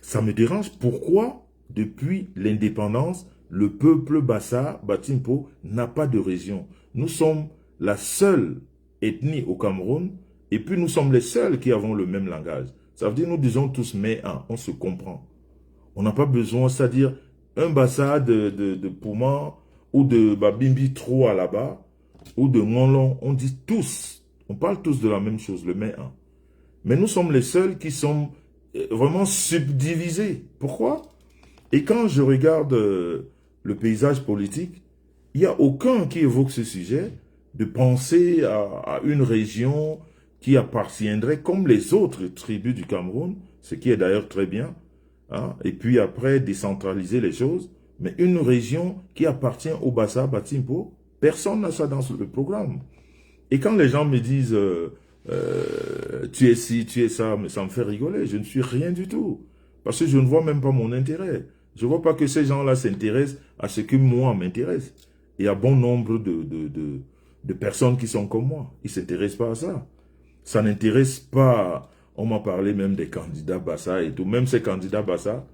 Ça me dérange. Pourquoi, depuis l'indépendance, le peuple Bassa, Batimpo, n'a pas de région? Nous sommes la seule ethnie au Cameroun et puis nous sommes les seuls qui avons le même langage. Ça veut dire nous disons tous mais un, on se comprend. On n'a pas besoin, c'est-à-dire un Bassa de Pouma ou de Babimbi 3 là-bas, ou de Monlon, on dit tous, on parle tous de la même chose, le mai 1. Mais nous sommes les seuls qui sont vraiment subdivisés. Pourquoi? Et quand je regarde le paysage politique, il n'y a aucun qui évoque ce sujet de penser à une région qui appartiendrait comme les autres tribus du Cameroun, ce qui est d'ailleurs très bien, hein, et puis après décentraliser les choses, mais une région qui appartient au Bassa Batimpo, personne n'a ça dans le programme. Et quand les gens me disent tu es ci, tu es ça, mais ça me fait rigoler, je ne suis rien du tout, parce que je ne vois même pas mon intérêt. Je ne vois pas que ces gens-là s'intéressent à ce que moi m'intéresse. Il y a bon nombre de personnes qui sont comme moi. Ils ne s'intéressent pas à ça. Ça n'intéresse pas. On m'a parlé même des candidats Bassa et tout. Même ces candidats Bassa,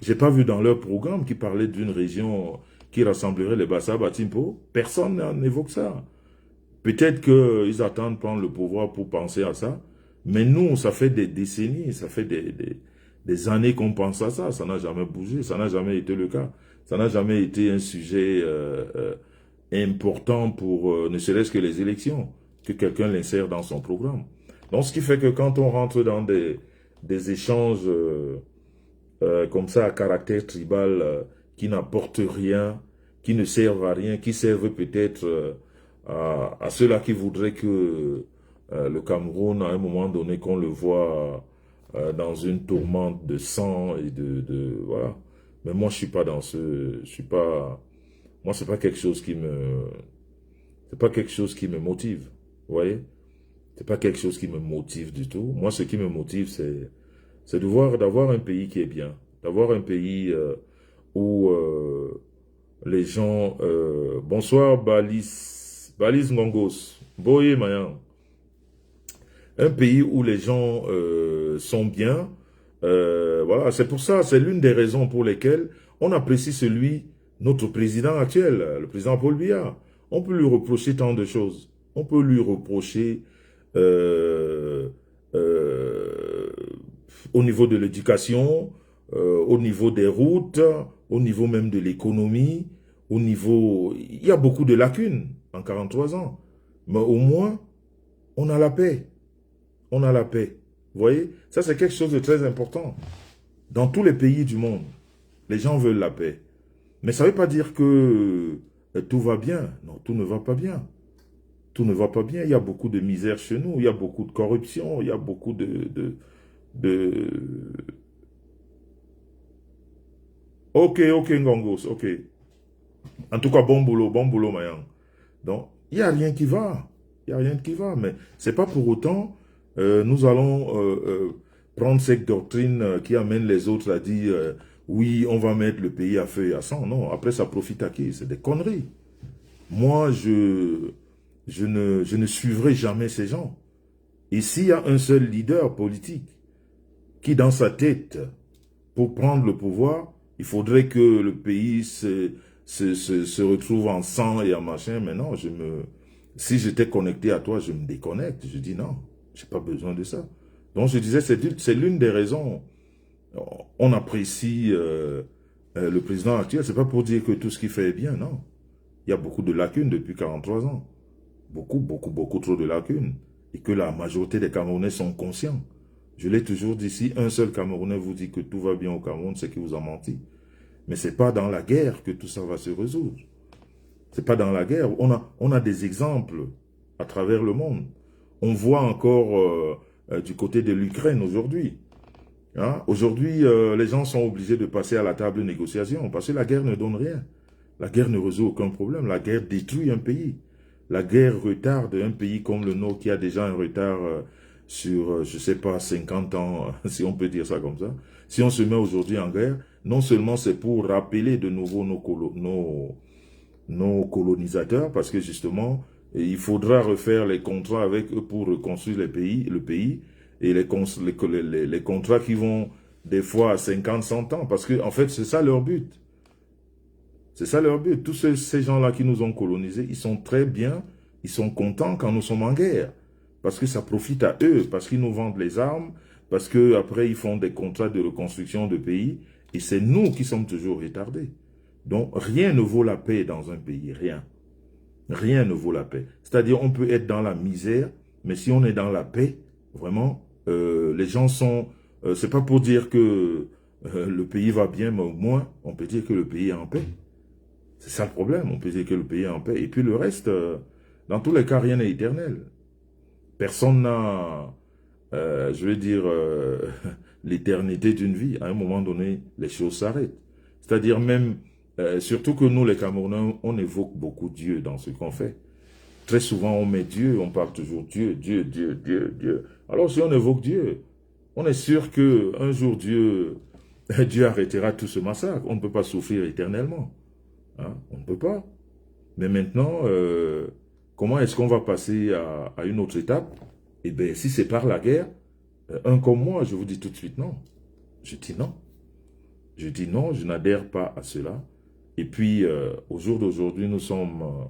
je n'ai pas vu dans leur programme qui parlait d'une région qui rassemblerait les Bassa Batimpo. Personne n'évoque ça. Peut-être qu'ils attendent prendre le pouvoir pour penser à ça. Mais nous, ça fait des décennies, ça fait des années qu'on pense à ça. Ça n'a jamais bougé, ça n'a jamais été le cas. Ça n'a jamais été un sujet important pour ne serait-ce que les élections, que quelqu'un l'insère dans son programme. Donc, ce qui fait que quand on rentre dans des échanges comme ça à caractère tribal qui n'apportent rien, qui ne servent à rien, qui servent peut-être à ceux-là qui voudraient que le Cameroun, à un moment donné, qu'on le voit dans une tourmente de sang et voilà. Mais moi, je suis pas dans ce, je suis pas, moi, c'est pas quelque chose qui me, c'est pas quelque chose qui me motive. Vous voyez? C'est pas quelque chose qui me motive du tout. Moi, ce qui me motive, c'est de voir, d'avoir un pays qui est bien, d'avoir un pays où les gens, bonsoir Balis Ngongos, Boye Mayan, un pays où les gens sont bien. Voilà, c'est pour ça, c'est l'une des raisons pour lesquelles on apprécie notre président actuel, le président Paul Biya. On peut lui reprocher tant de choses. On peut lui reprocher euh, euh, au niveau de l'éducation, au niveau des routes, au niveau même de l'économie, au niveau... Il y a beaucoup de lacunes en 43 ans. Mais au moins, on a la paix. On a la paix. Vous voyez? Ça, c'est quelque chose de très important. Dans tous les pays du monde, les gens veulent la paix. Mais ça ne veut pas dire que tout va bien. Non, tout ne va pas bien. Tout ne va pas bien. Il y a beaucoup de misère chez nous. Il y a beaucoup de corruption. Il y a beaucoup de... Ok, ok, Ngongos, ok. En tout cas, bon boulot, Mayang. Donc, il n'y a rien qui va. Il n'y a rien qui va. Mais ce n'est pas pour autant, nous allons prendre cette doctrine qui amène les autres à dire, oui, on va mettre le pays à feu et à sang. Non, après, ça profite à qui? C'est des conneries. Moi, je ne suivrai jamais ces gens. Et s'il y a un seul leader politique qui, dans sa tête, pour prendre le pouvoir, il faudrait que le pays se retrouve en sang et en machin. Mais non, si j'étais connecté à toi, je me déconnecte. Je dis non, j'ai pas besoin de ça. Donc je disais, c'est l'une des raisons. On apprécie le président actuel. C'est pas pour dire que tout ce qu'il fait est bien, non. Il y a beaucoup de lacunes depuis 43 ans. Beaucoup, beaucoup, beaucoup trop de lacunes. Et que la majorité des Camerounais sont conscients. Je l'ai toujours dit, si un seul Camerounais vous dit que tout va bien au Cameroun, c'est qu'il vous a menti. Mais ce n'est pas dans la guerre que tout ça va se résoudre. Ce n'est pas dans la guerre. On a des exemples à travers le monde. On voit encore du côté de l'Ukraine aujourd'hui. Hein? Aujourd'hui, les gens sont obligés de passer à la table de négociation parce que la guerre ne donne rien. La guerre ne résout aucun problème. La guerre détruit un pays. La guerre retarde un pays comme le nôtre qui a déjà un retard sur, je ne sais pas, 50 ans, si on peut dire ça comme ça. Si on se met aujourd'hui en guerre, non seulement c'est pour rappeler de nouveau nos colonisateurs, parce que justement, il faudra refaire les contrats avec eux pour reconstruire le pays, et les contrats qui vont des fois à 50, 100 ans, parce que en fait, c'est ça leur but. C'est ça leur but. Tous ces gens-là qui nous ont colonisés, ils sont très bien, ils sont contents quand nous sommes en guerre. Parce que ça profite à eux, parce qu'ils nous vendent les armes, parce qu'après ils font des contrats de reconstruction de pays, Et c'est nous qui sommes toujours retardés. Donc, rien ne vaut la paix dans un pays, rien. Rien ne vaut la paix. C'est-à-dire, on peut être dans la misère, mais si on est dans la paix, vraiment, les gens sont... c'est pas pour dire que le pays va bien, mais au moins, on peut dire que le pays est en paix. C'est ça le problème, on peut dire que le pays est en paix. Et puis le reste, dans tous les cas, rien n'est éternel. Personne n'a, je vais dire, l'éternité d'une vie. À un moment donné, les choses s'arrêtent. C'est-à-dire même, surtout que nous, les Camerounais, on évoque beaucoup Dieu dans ce qu'on fait. Très souvent, on met Dieu, on parle toujours Dieu, Dieu, Dieu, Dieu, Dieu. Alors si on évoque Dieu, on est sûr qu'un jour Dieu, Dieu arrêtera tout ce massacre. On ne peut pas souffrir éternellement. Hein? On ne peut pas. Mais maintenant, comment est-ce qu'on va passer à une autre étape? Eh bien, si c'est par la guerre, un comme moi, je vous dis tout de suite non. Je dis non. Je dis non, je n'adhère pas à cela. Et puis, au jour d'aujourd'hui, nous sommes,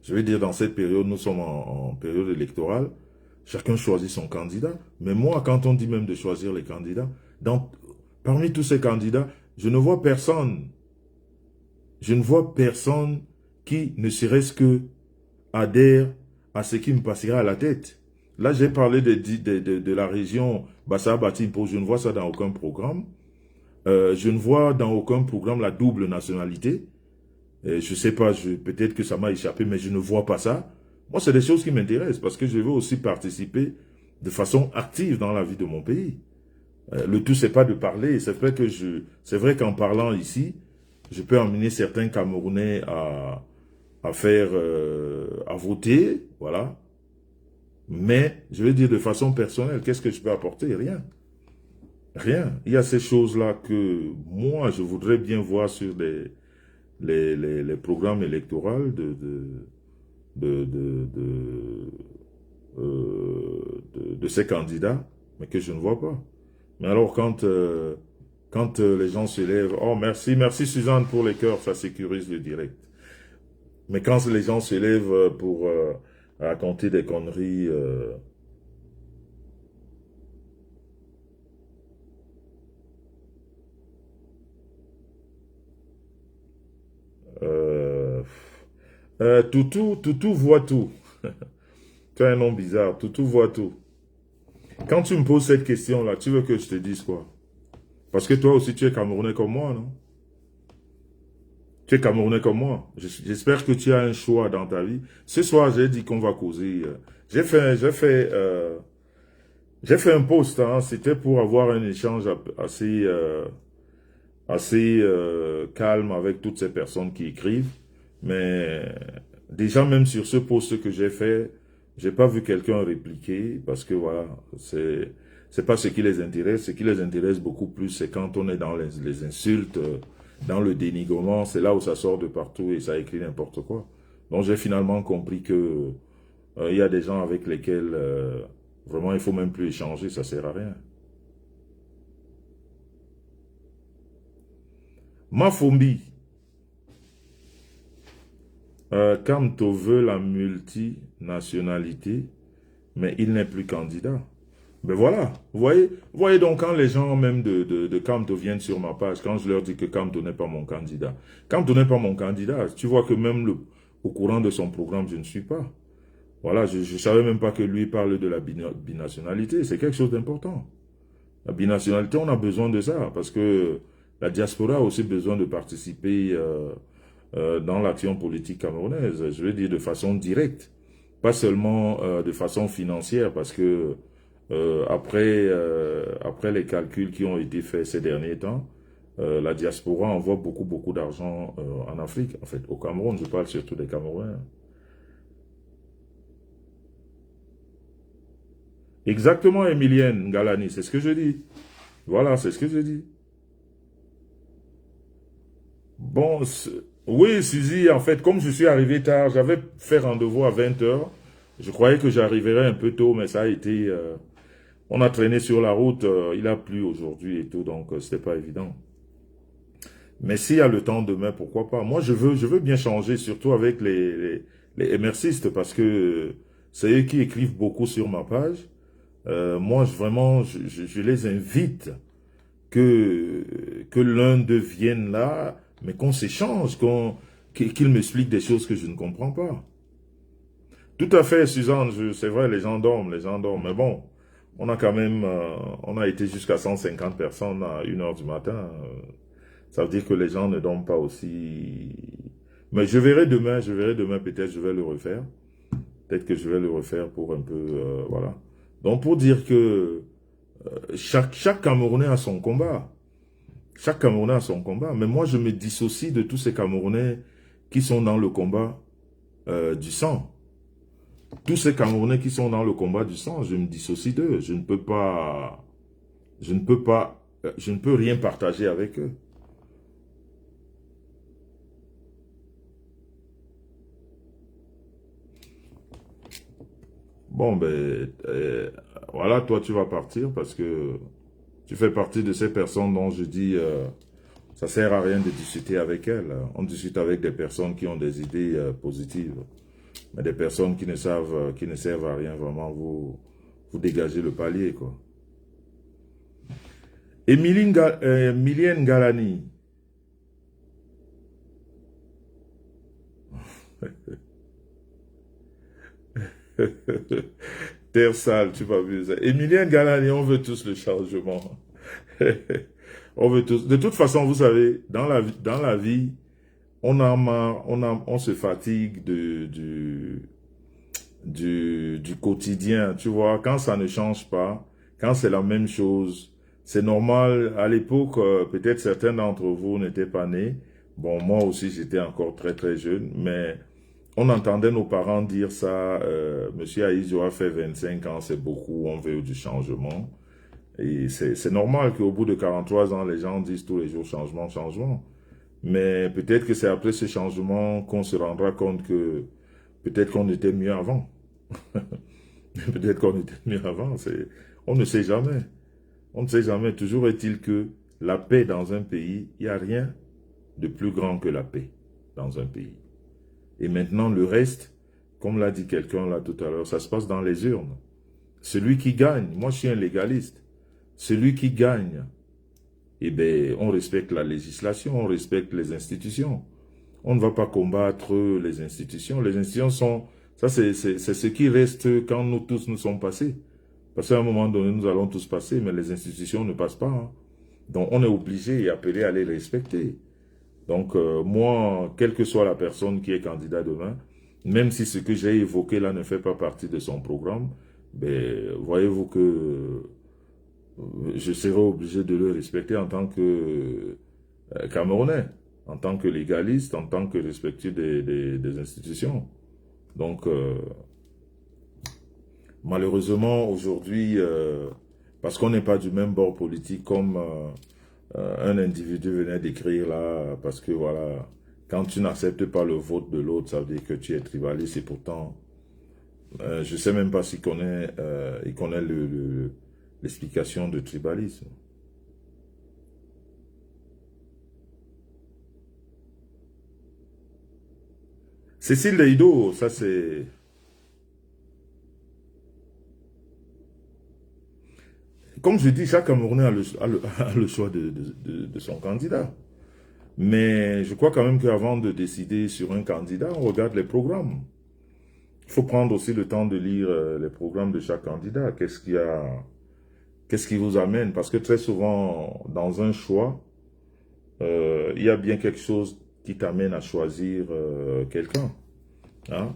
je vais dire dans cette période, nous sommes en période électorale. Chacun choisit son candidat. Mais moi, quand on dit même de choisir les candidats, parmi tous ces candidats, je ne vois personne. Je ne vois personne qui, ne serait-ce que, adhère à ce qui me passera à la tête. Là, j'ai parlé de la région Bassa-Batimpo. Je ne vois ça dans aucun programme. Je ne vois dans aucun programme la double nationalité. Je ne sais pas, peut-être que ça m'a échappé, mais je ne vois pas ça. Moi, c'est des choses qui m'intéressent parce que je veux aussi participer de façon active dans la vie de mon pays. Le tout, c'est pas de parler. C'est vrai qu'en parlant ici, je peux emmener certains Camerounais à voter, voilà. Mais, je vais dire de façon personnelle, qu'est-ce que je peux apporter? Rien. Rien. Il y a ces choses-là que moi, je voudrais bien voir sur les programmes électoraux de ces candidats, mais que je ne vois pas. Mais alors, quand les gens se lèvent, oh merci, merci Suzanne pour les cœurs, ça sécurise le direct. Mais quand les gens se lèvent pour raconter des conneries, Toutou voit tout. Tu as un nom bizarre, Toutou voit tout. Quand tu me poses cette question-là, tu veux que je te dise quoi? Parce que toi aussi, tu es Camerounais comme moi, non? Tu es Camerounais comme moi. J'espère que tu as un choix dans ta vie. Ce soir, j'ai dit qu'on va causer. J'ai fait un post, hein, c'était pour avoir un échange assez calme avec toutes ces personnes qui écrivent. Mais déjà, même sur ce post que j'ai fait, j'ai pas vu quelqu'un répliquer parce que voilà, c'est pas ce qui les intéresse. Ce qui les intéresse beaucoup plus, c'est quand on est dans les insultes, dans le dénigrement, c'est là où ça sort de partout et ça écrit n'importe quoi. Donc j'ai finalement compris que il y a des gens avec lesquels vraiment il faut même plus échanger, ça sert à rien. Mafombi, Kamto veut la multinationalité, mais il n'est plus candidat. Ben voilà, vous voyez donc quand les gens même de Kamto viennent sur ma page, quand je leur dis que Kamto n'est pas mon candidat. Kamto n'est pas mon candidat, tu vois que même au courant de son programme, je ne suis pas. Voilà, je ne savais même pas que lui parle de la binationalité, c'est quelque chose d'important. La binationalité, on a besoin de ça, parce que la diaspora a aussi besoin de participer dans l'action politique camerounaise, je veux dire de façon directe, pas seulement de façon financière, parce que après les calculs qui ont été faits ces derniers temps, la diaspora envoie beaucoup d'argent en Afrique, en fait, au Cameroun, je parle surtout des Camerounais. Exactement, Emilienne Galani, c'est ce que je dis. Voilà, c'est ce que je dis. Bon, oui, Suzy, en fait, comme je suis arrivé tard, j'avais fait rendez-vous à 20 heures. Je croyais que j'arriverais un peu tôt, mais ça a été... on a traîné sur la route, il a plu aujourd'hui et tout, donc c'était pas évident. Mais s'il y a le temps demain, pourquoi pas? Moi, je veux bien changer, surtout avec les MRCistes, parce que c'est eux qui écrivent beaucoup sur ma page. Moi, vraiment, je les invite que l'un d'eux vienne là, mais qu'on s'échange, qu'il m'explique des choses que je ne comprends pas. Tout à fait, Suzanne, c'est vrai, les gens dorment, mais bon, on a quand même, on a été jusqu'à 150 personnes à 1 h du matin. Ça veut dire que les gens ne dorment pas aussi. Mais je verrai demain, peut-être je vais le refaire. Peut-être que je vais le refaire pour un peu, voilà. Donc pour dire que chaque Camerounais a son combat. Chaque Camerounais a son combat. Mais moi, je me dissocie de tous ces Camerounais qui sont dans le combat du sang. Tous ces Camerounais qui sont dans le combat du sang, je me dissocie d'eux. Je ne peux rien partager avec eux. Bon, ben, voilà, toi, tu vas partir parce que tu fais partie de ces personnes dont je dis, ça sert à rien de discuter avec elles. On discute avec des personnes qui ont des idées positives. Mais des personnes qui ne servent à rien, vraiment, vous dégagez le palier, quoi. Milienne Galani. Terre sale, tu vas vu ça. Emilienne Galani, on veut tous le changement. On veut tous. De toute façon, vous savez, dans la vie, on a marre, on se fatigue du quotidien. Tu vois, quand ça ne change pas, quand c'est la même chose, c'est normal. À l'époque, peut-être certains d'entre vous n'étaient pas nés. Bon, moi aussi, j'étais encore très, très jeune, mais on entendait nos parents dire ça, Monsieur Aïzo a fait 25 ans, c'est beaucoup, on veut du changement. Et c'est normal qu'au bout de 43 ans, les gens disent tous les jours changement, changement. Mais peut-être que c'est après ce changement qu'on se rendra compte que peut-être qu'on était mieux avant. Peut-être qu'on était mieux avant. On ne sait jamais. On ne sait jamais. Toujours est-il que la paix dans un pays, il n'y a rien de plus grand que la paix dans un pays. Et maintenant, le reste, comme l'a dit quelqu'un là tout à l'heure, ça se passe dans les urnes. Celui qui gagne, moi je suis un légaliste, celui qui gagne, eh bien, on respecte la législation, on respecte les institutions. On ne va pas combattre les institutions. Les institutions sont... Ça, c'est ce qui reste quand nous tous nous sommes passés. Parce qu'à un moment donné, nous allons tous passer, mais les institutions ne passent pas. Hein. Donc, on est obligé et appelé à les respecter. Donc, moi, quelle que soit la personne qui est candidat demain, même si ce que j'ai évoqué là ne fait pas partie de son programme, ben, voyez-vous que je serai obligé de le respecter en tant que Camerounais, en tant que légaliste, en tant que respectueux des institutions. Donc, malheureusement, aujourd'hui, parce qu'on n'est pas du même bord politique comme un individu venait d'écrire là, parce que voilà, quand tu n'acceptes pas le vote de l'autre, ça veut dire que tu es tribaliste et pourtant, je ne sais même pas s'il connaît, il connaît l'explication de tribalisme. Cécile Leido, ça c'est... Comme je dis, chaque Camerounais a le choix de son candidat. Mais je crois quand même qu'avant de décider sur un candidat, on regarde les programmes. Il faut prendre aussi le temps de lire les programmes de chaque candidat. Qu'est-ce qui vous amène? Parce que très souvent, dans un choix, il y a bien quelque chose qui t'amène à choisir quelqu'un. Hein?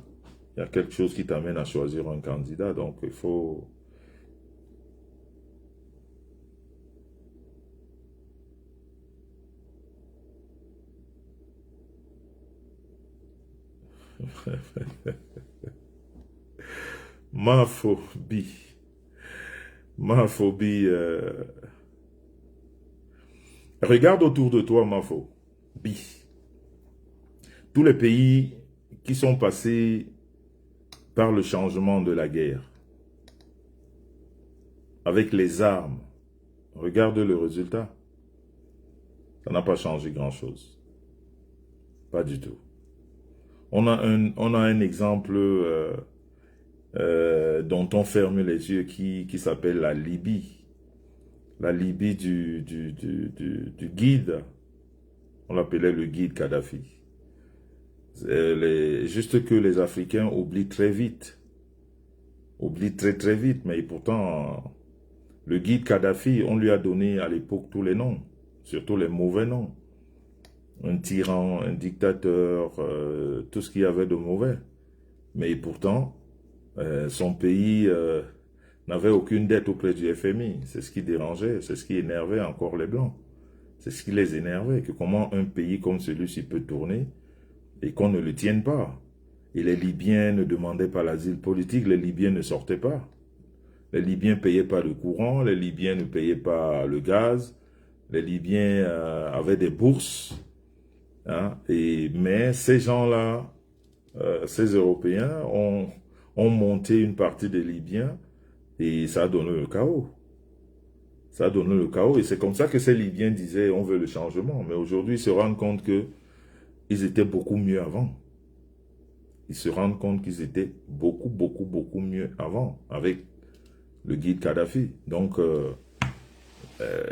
Il y a quelque chose qui t'amène à choisir un candidat. Donc, il faut... Ma phobie. Ma phobie. Regarde autour de toi, ma phobie. Tous les pays qui sont passés par le changement de la guerre, avec les armes, regarde le résultat. Ça n'a pas changé grand-chose. Pas du tout. On a un exemple dont on ferme les yeux qui s'appelle la Libye. la Libye du guide. On l'appelait le guide Kadhafi. Juste que les Africains oublient très vite. Oublient très très vite. Mais pourtant, le guide Kadhafi, on lui a donné à l'époque tous les noms. Surtout les mauvais noms. Un tyran, un dictateur, tout ce qu'il y avait de mauvais. Mais pourtant, son pays n'avait aucune dette auprès du FMI. C'est ce qui dérangeait, c'est ce qui énervait encore les Blancs. C'est ce qui les énervait, que comment un pays comme celui-ci peut tourner et qu'on ne le tienne pas. Et les Libyens ne demandaient pas l'asile politique, les Libyens ne sortaient pas. Les Libyens ne payaient pas le courant, les Libyens ne payaient pas le gaz, les Libyens avaient des bourses. Hein, mais ces gens-là, ces Européens ont monté une partie des Libyens et ça a donné le chaos. Ça a donné le chaos et c'est comme ça que ces Libyens disaient on veut le changement. Mais aujourd'hui, ils se rendent compte qu'ils étaient beaucoup mieux avant. Ils se rendent compte qu'ils étaient beaucoup mieux avant avec le guide Kadhafi. Donc,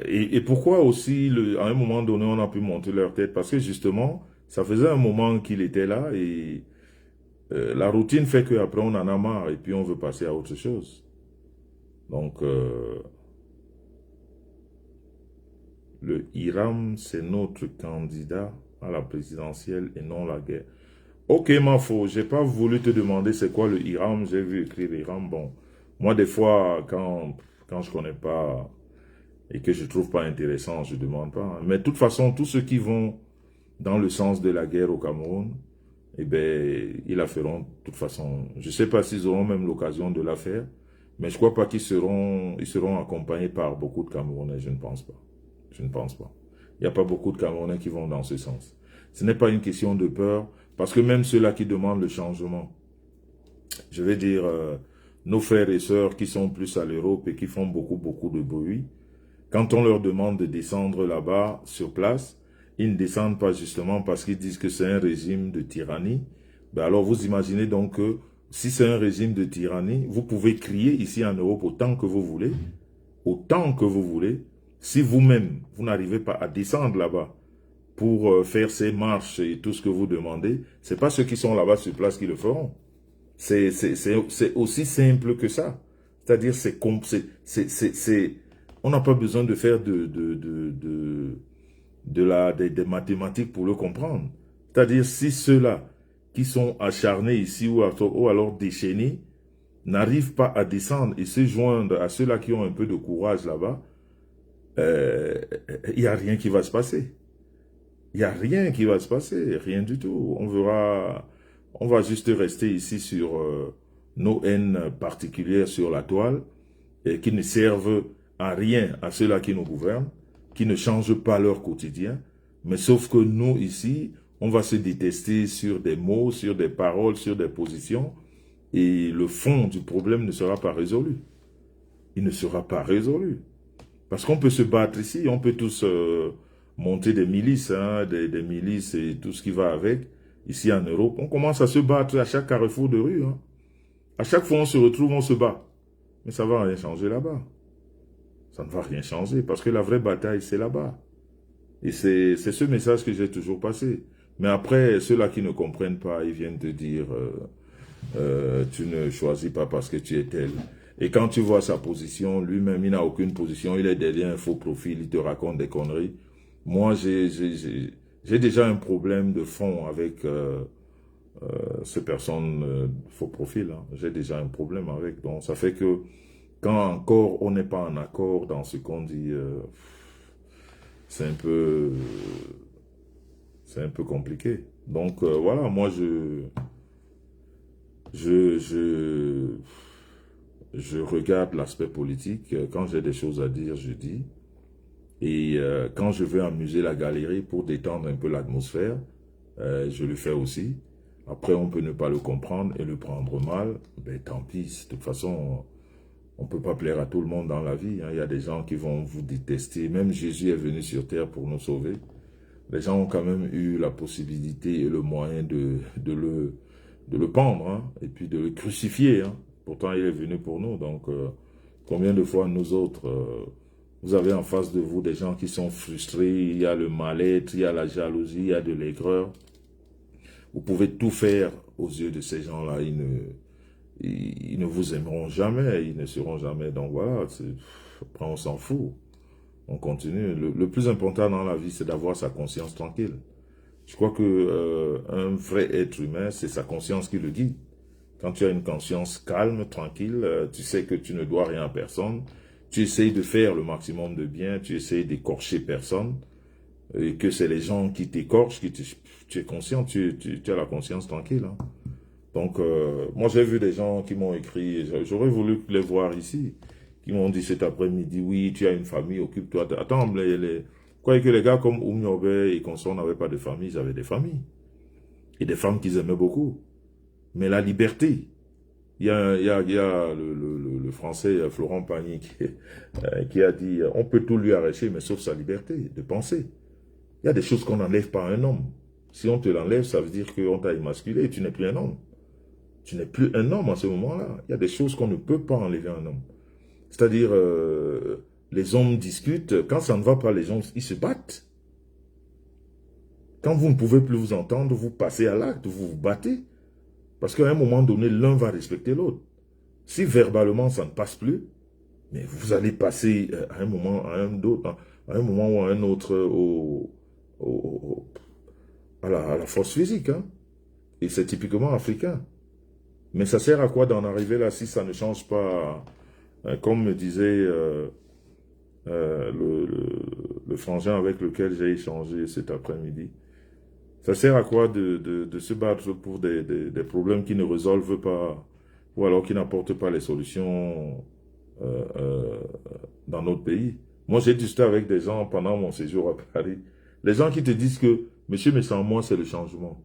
et pourquoi aussi, à un moment donné, on a pu monter leur tête? Parce que justement, ça faisait un moment qu'il était là et la routine fait qu'après on en a marre et puis on veut passer à autre chose. Donc, le Hiram, c'est notre candidat à la présidentielle et non la guerre. Ok, Mafo, j'ai pas voulu te demander c'est quoi le Hiram, j'ai vu écrire Hiram. Bon, moi des fois, quand je connais pas et que je trouve pas intéressant, je demande pas. Mais de toute façon, tous ceux qui vont dans le sens de la guerre au Cameroun, eh ben, ils la feront de toute façon. Je sais pas s'ils auront même l'occasion de la faire, mais je crois pas ils seront accompagnés par beaucoup de Camerounais, je ne pense pas. Je ne pense pas. Il n'y a pas beaucoup de Camerounais qui vont dans ce sens. Ce n'est pas une question de peur, parce que même ceux-là qui demandent le changement, je vais dire, nos frères et sœurs qui sont plus à l'Europe et qui font beaucoup de bruit, quand on leur demande de descendre là-bas, sur place, ils ne descendent pas justement parce qu'ils disent que c'est un régime de tyrannie. Ben alors vous imaginez donc que si c'est un régime de tyrannie, vous pouvez crier ici en Europe autant que vous voulez, autant que vous voulez. Si vous-même, vous n'arrivez pas à descendre là-bas pour faire ces marches et tout ce que vous demandez, c'est pas ceux qui sont là-bas sur place qui le feront. C'est aussi simple que ça. C'est-à-dire, on n'a pas besoin de faire des mathématiques pour le comprendre. C'est-à-dire, si ceux-là qui sont acharnés ici ou alors déchaînés n'arrivent pas à descendre et se joindre à ceux-là qui ont un peu de courage là-bas, il n'y a rien qui va se passer. Il n'y a rien qui va se passer, rien du tout. On va juste rester ici sur nos haines particulières sur la toile et qui ne servent à rien à ceux-là qui nous gouvernent, qui ne changent pas leur quotidien. Mais sauf que nous, ici, on va se détester sur des mots, sur des paroles, sur des positions et le fond du problème ne sera pas résolu. Il ne sera pas résolu. Parce qu'on peut se battre ici, on peut tous monter des milices, hein, des milices et tout ce qui va avec. Ici en Europe, on commence à se battre à chaque carrefour de rue. Hein. À chaque fois on se retrouve, on se bat. Mais ça ne va rien changer là-bas. Ça ne va rien changer parce que la vraie bataille, c'est là-bas. Et c'est ce message que j'ai toujours passé. Mais après, ceux-là qui ne comprennent pas, ils viennent te dire tu ne choisis pas parce que tu es tel. Et quand tu vois sa position, lui-même, il n'a aucune position, il est derrière un faux profil, il te raconte des conneries. Moi, j'ai déjà un problème de fond avec ces personnes faux profil. Hein. J'ai déjà un problème avec. Donc, ça fait que quand encore on n'est pas en accord dans ce qu'on dit, c'est un peu compliqué. Donc, voilà, moi, je regarde l'aspect politique. Quand j'ai des choses à dire, je dis. Et quand je veux amuser la galerie pour détendre un peu l'atmosphère, je le fais aussi. Après, on peut ne pas le comprendre et le prendre mal. Ben, tant pis. De toute façon, on ne peut pas plaire à tout le monde dans la vie. Hein. Il y a des gens qui vont vous détester. Même Jésus est venu sur terre pour nous sauver. Les gens ont quand même eu la possibilité et le moyen de le pendre, hein, et puis de le crucifier. Hein. Pourtant, il est venu pour nous. Donc, combien de fois nous autres, Vous avez en face de vous des gens qui sont frustrés, il y a le mal-être, il y a la jalousie, il y a de l'aigreur. Vous pouvez tout faire aux yeux de ces gens-là, ils ne vous aimeront jamais, ils ne seront jamais. Donc voilà, après on s'en fout, on continue. Le plus important dans la vie, c'est d'avoir sa conscience tranquille. Je crois que un vrai être humain, c'est sa conscience qui le guide. Quand tu as une conscience calme, tranquille, tu sais que tu ne dois rien à personne, tu essayes de faire le maximum de bien, tu essayes d'écorcher personne, et que c'est les gens qui t'écorchent, tu es conscient, tu as la conscience tranquille. Hein. Donc, moi j'ai vu des gens qui m'ont écrit, j'aurais voulu les voir ici, qui m'ont dit cet après-midi, oui, tu as une famille, occupe-toi. Attends, croyez que les gars comme Oumiobe et Consort n'avaient pas de famille, ils avaient des familles. Et des femmes qu'ils aimaient beaucoup. Mais la liberté, il y a le français Florent Pagny qui a dit, on peut tout lui arracher, mais sauf sa liberté de penser. Il y a des choses qu'on n'enlève pas à un homme. Si on te l'enlève, ça veut dire qu'on t'a émasculé et tu n'es plus un homme. Tu n'es plus un homme à ce moment-là. Il y a des choses qu'on ne peut pas enlever à un homme. C'est-à-dire, les hommes discutent. Quand ça ne va pas, les gens, ils se battent. Quand vous ne pouvez plus vous entendre, vous passez à l'acte, vous vous battez. Parce qu'à un moment donné, l'un va respecter l'autre. Si verbalement, ça ne passe plus, mais vous allez passer à un moment, à un moment ou à un autre à la force physique. Hein. Et c'est typiquement africain. Mais ça sert à quoi d'en arriver là si ça ne change pas, comme me disait le frangin avec lequel j'ai échangé cet après-midi. Ça sert à quoi de se battre pour des problèmes qui ne résolvent pas, ou alors qui n'apportent pas les solutions euh, euh, dans notre pays. Moi, j'ai discuté avec des gens pendant mon séjour à Paris. Les gens qui te disent que, monsieur, mais sans moi, c'est le changement.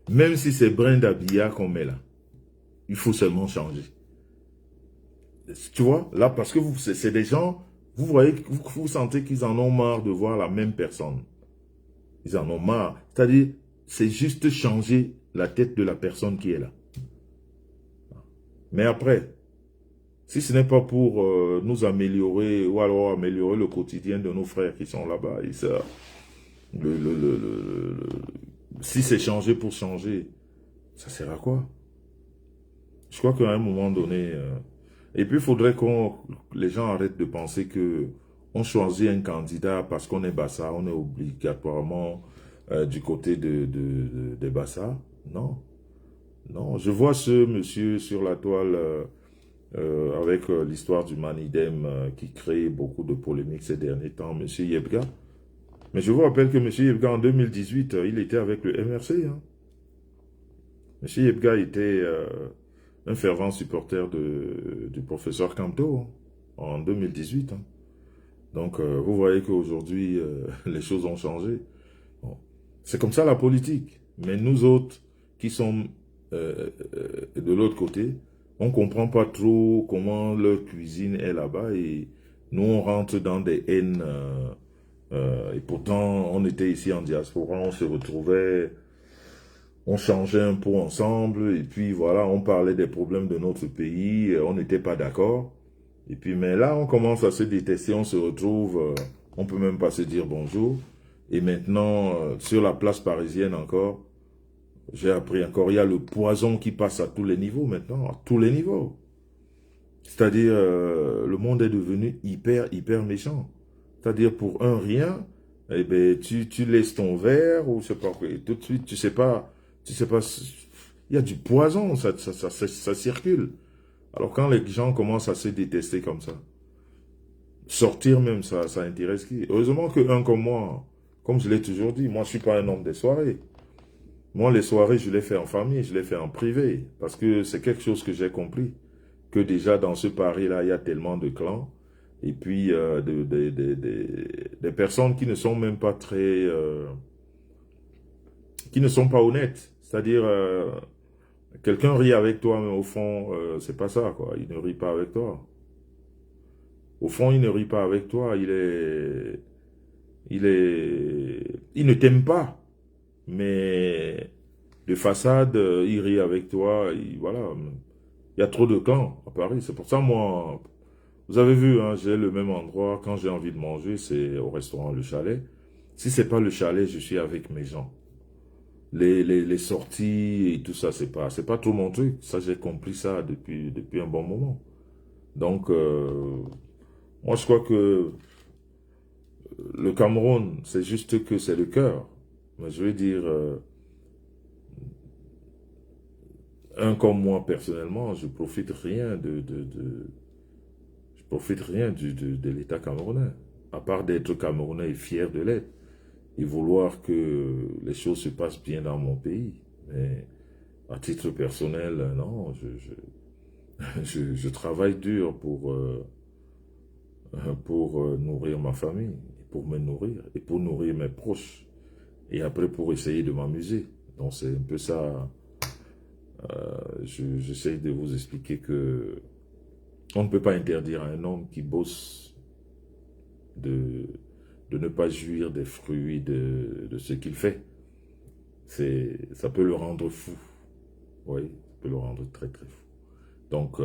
Même si c'est brin d'habillard qu'on met là, il faut seulement changer. Tu vois, là, parce que c'est des gens, vous voyez, vous sentez qu'ils en ont marre de voir la même personne. Ils en ont marre. C'est-à-dire, c'est juste changer la tête de la personne qui est là. Mais après, si ce n'est pas pour nous améliorer, ou alors améliorer le quotidien de nos frères qui sont là-bas, et ça, si c'est changer pour changer, ça sert à quoi? Je crois qu'à un moment donné... et puis, il faudrait que les gens arrêtent de penser que on choisit un candidat parce qu'on est Bassa, on est obligatoirement du côté des Bassa. Non, non. Je vois ce monsieur sur la toile avec l'histoire du Manidem qui crée beaucoup de polémiques ces derniers temps, monsieur Yebga. Mais je vous rappelle que monsieur Yebga, en 2018, il était avec le MRC. Hein. Monsieur Yebga était un fervent supporter du professeur Camto hein, en 2018. Hein. Donc, vous voyez qu'aujourd'hui, les choses ont changé. Bon. C'est comme ça la politique. Mais nous autres, qui sommes de l'autre côté, on ne comprend pas trop comment leur cuisine est là-bas. Et nous, on rentre dans des haines. Et pourtant, on était ici en diaspora, on se retrouvait, on changeait un pot ensemble. Et puis voilà, on parlait des problèmes de notre pays. On n'était pas d'accord. Et puis, mais là, on commence à se détester, on se retrouve, on peut même pas se dire bonjour. Et maintenant, sur la place parisienne encore, j'ai appris encore, il y a le poison qui passe à tous les niveaux maintenant, à tous les niveaux. C'est-à-dire, le monde est devenu hyper méchant. C'est-à-dire, pour un rien, eh ben, tu laisses ton verre, ou je sais pas quoi, et tout de suite, tu sais pas, il y a du poison, ça circule. Alors quand les gens commencent à se détester comme ça, sortir même, ça intéresse qui? Heureusement qu'un comme moi, comme je l'ai toujours dit, moi je suis pas un homme des soirées. Moi les soirées, je les fais en famille, je les fais en privé, parce que c'est quelque chose que j'ai compris, que déjà dans ce Paris-là, il y a tellement de clans, et puis des personnes qui ne sont même pas très... qui ne sont pas honnêtes. C'est-à-dire... quelqu'un rit avec toi, mais au fond, c'est pas ça, quoi. Il ne rit pas avec toi. Au fond, il ne rit pas avec toi. Il ne t'aime pas. Mais de façade, il rit avec toi. Voilà. Il y a trop de clans à Paris. C'est pour ça, moi, Vous avez vu, hein, j'ai le même endroit. Quand j'ai envie de manger, c'est au restaurant Le Chalet. Si c'est pas le chalet, je suis avec mes gens. Les sorties et tout ça, c'est pas trop mon truc. Ça, j'ai compris ça depuis un bon moment. Donc, moi, je crois que le Cameroun, c'est juste que c'est le cœur. Mais je veux dire, un comme moi, personnellement, je profite rien je profite rien de l'État camerounais. À part d'être Camerounais et fier de l'être. Et vouloir que les choses se passent bien dans mon pays. Mais à titre personnel, non, je travaille dur pour nourrir ma famille, pour me nourrir et pour nourrir mes proches. Et après pour essayer de m'amuser. Donc c'est un peu ça, j'essaie de vous expliquer que on ne peut pas interdire à un homme qui bosse de, de ne pas jouir des fruits de ce qu'il fait. Ça peut le rendre fou. Oui, ça peut le rendre très très fou. Donc,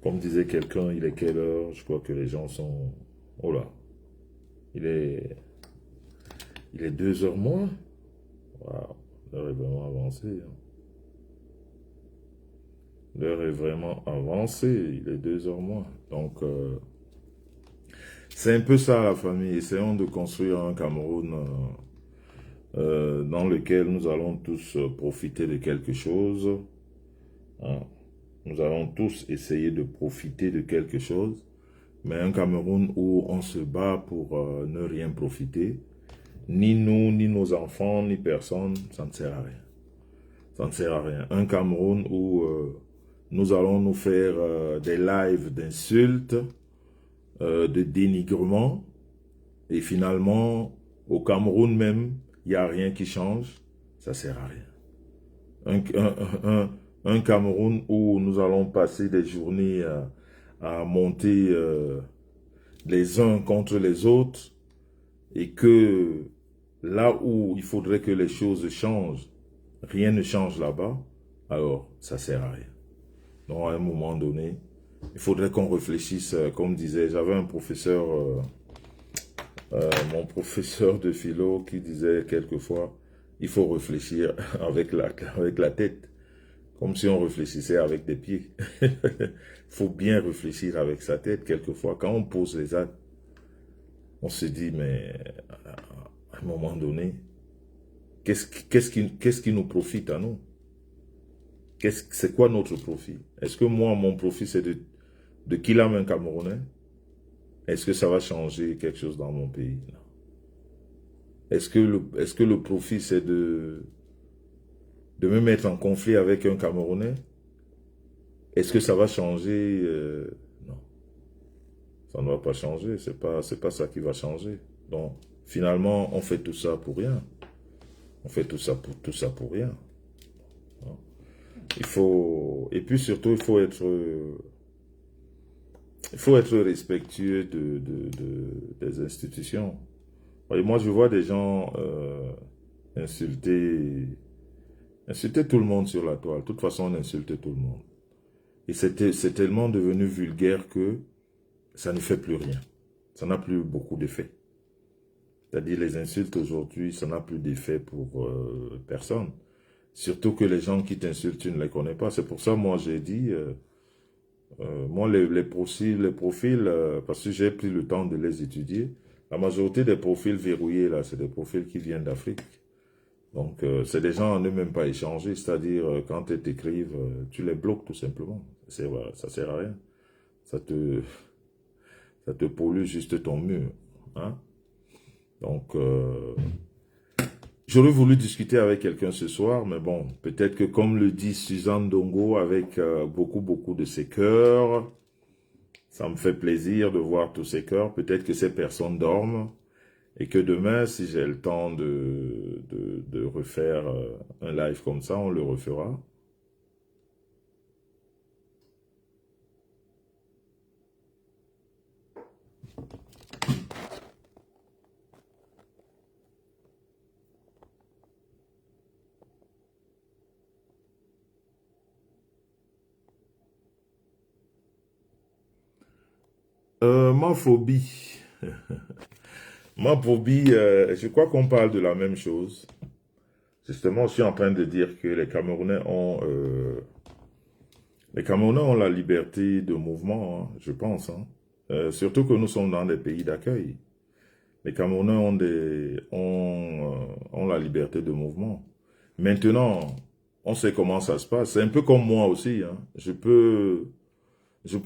comme disait quelqu'un, il est quelle heure? Je crois que les gens sont... Oh là, il est, il est 2 heures moins. Waouh, l'heure est vraiment avancée, hein. L'heure est vraiment avancée, il est 2 heures moins. Donc, c'est un peu ça la famille. Essayons de construire un Cameroun dans lequel nous allons tous profiter de quelque chose, hein. Nous allons tous essayer de profiter de quelque chose, mais un Cameroun où on se bat pour ne rien profiter, ni nous, ni nos enfants, ni personne, ça ne sert à rien. Ça ne sert à rien. Un Cameroun où nous allons nous faire des lives d'insultes, de dénigrement, et finalement, au Cameroun même, il n'y a rien qui change, ça ne sert à rien. Un Cameroun où nous allons passer des journées à monter les uns contre les autres et que là où il faudrait que les choses changent, rien ne change là-bas, alors ça sert à rien. Donc à un moment donné, il faudrait qu'on réfléchisse, comme disait, j'avais un professeur, mon professeur de philo qui disait quelquefois, il faut réfléchir avec la tête. Comme si on réfléchissait avec des pieds. Il faut bien réfléchir avec sa tête. Quelquefois, quand on pose les actes, on se dit, mais à un moment donné, qu'est-ce qui nous profite à nous? C'est quoi notre profit? Est-ce que moi, mon profit, c'est de killer un Camerounais? Est-ce que ça va changer quelque chose dans mon pays? Non. Est-ce que le profit, c'est de me mettre en conflit avec un Camerounais? Est-ce que ça va changer? Non. Ça ne va pas changer, c'est pas ça qui va changer. Donc, finalement, on fait tout ça pour rien. On fait tout ça pour rien. Et puis surtout, il faut être respectueux des institutions. Et moi, je vois des gens insulter tout le monde sur la toile. De toute façon, on insulte tout le monde. Et c'est tellement devenu vulgaire que ça ne fait plus rien. Ça n'a plus beaucoup d'effet. C'est-à-dire les insultes aujourd'hui, ça n'a plus d'effet pour personne. Surtout que les gens qui t'insultent, tu ne les connais pas. C'est pour ça, moi, j'ai dit, moi, les profils parce que j'ai pris le temps de les étudier, la majorité des profils verrouillés, là, c'est des profils qui viennent d'Afrique. Donc, c'est des gens à ne même pas échanger. C'est-à-dire, quand ils t'écrivent, tu les bloques tout simplement. Ça sert à rien. Ça te pollue juste ton mur, hein? Donc, j'aurais voulu discuter avec quelqu'un ce soir, mais bon, peut-être que comme le dit Suzanne Dongo, avec beaucoup de ses cœurs, ça me fait plaisir de voir tous ces cœurs. Peut-être que ces personnes dorment et que demain, si j'ai le temps de refaire un live comme ça, on le refera. Ma phobie. Ma phobie, je crois qu'on parle de la même chose. Justement, je suis en train de dire que les Camerounais ont la liberté de mouvement, hein, je pense. Hein. Surtout que nous sommes dans des pays d'accueil. Les Camerounais ont la liberté de mouvement. Maintenant, on sait comment ça se passe. C'est un peu comme moi aussi. Hein. Je peux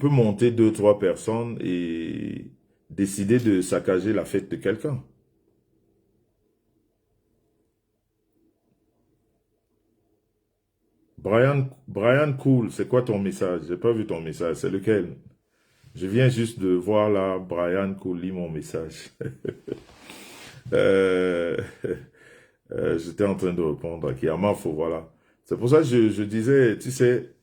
monter deux, trois personnes et décider de saccager la fête de quelqu'un. Brian Cool, c'est quoi ton message? J'ai pas vu ton message. C'est lequel? Je viens juste de voir là, Brian Cool lit mon message. Euh, J'étais en train de répondre à Kiamafo, voilà. C'est pour ça que je disais, tu sais,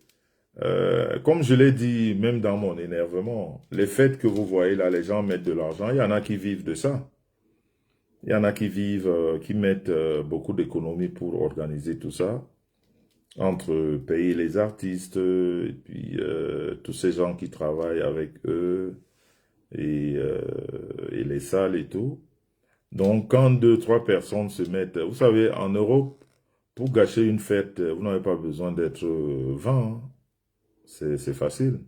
comme je l'ai dit, même dans mon énervement, les fêtes que vous voyez là, les gens mettent de l'argent, il y en a qui vivent de ça. Il y en a qui vivent, qui mettent beaucoup d'économies pour organiser tout ça, entre payer les artistes, et puis tous ces gens qui travaillent avec eux, et les salles et tout. Donc, quand deux, trois personnes se mettent, vous savez, en Europe, pour gâcher une fête, vous n'avez pas besoin d'être 20, hein. C'est facile.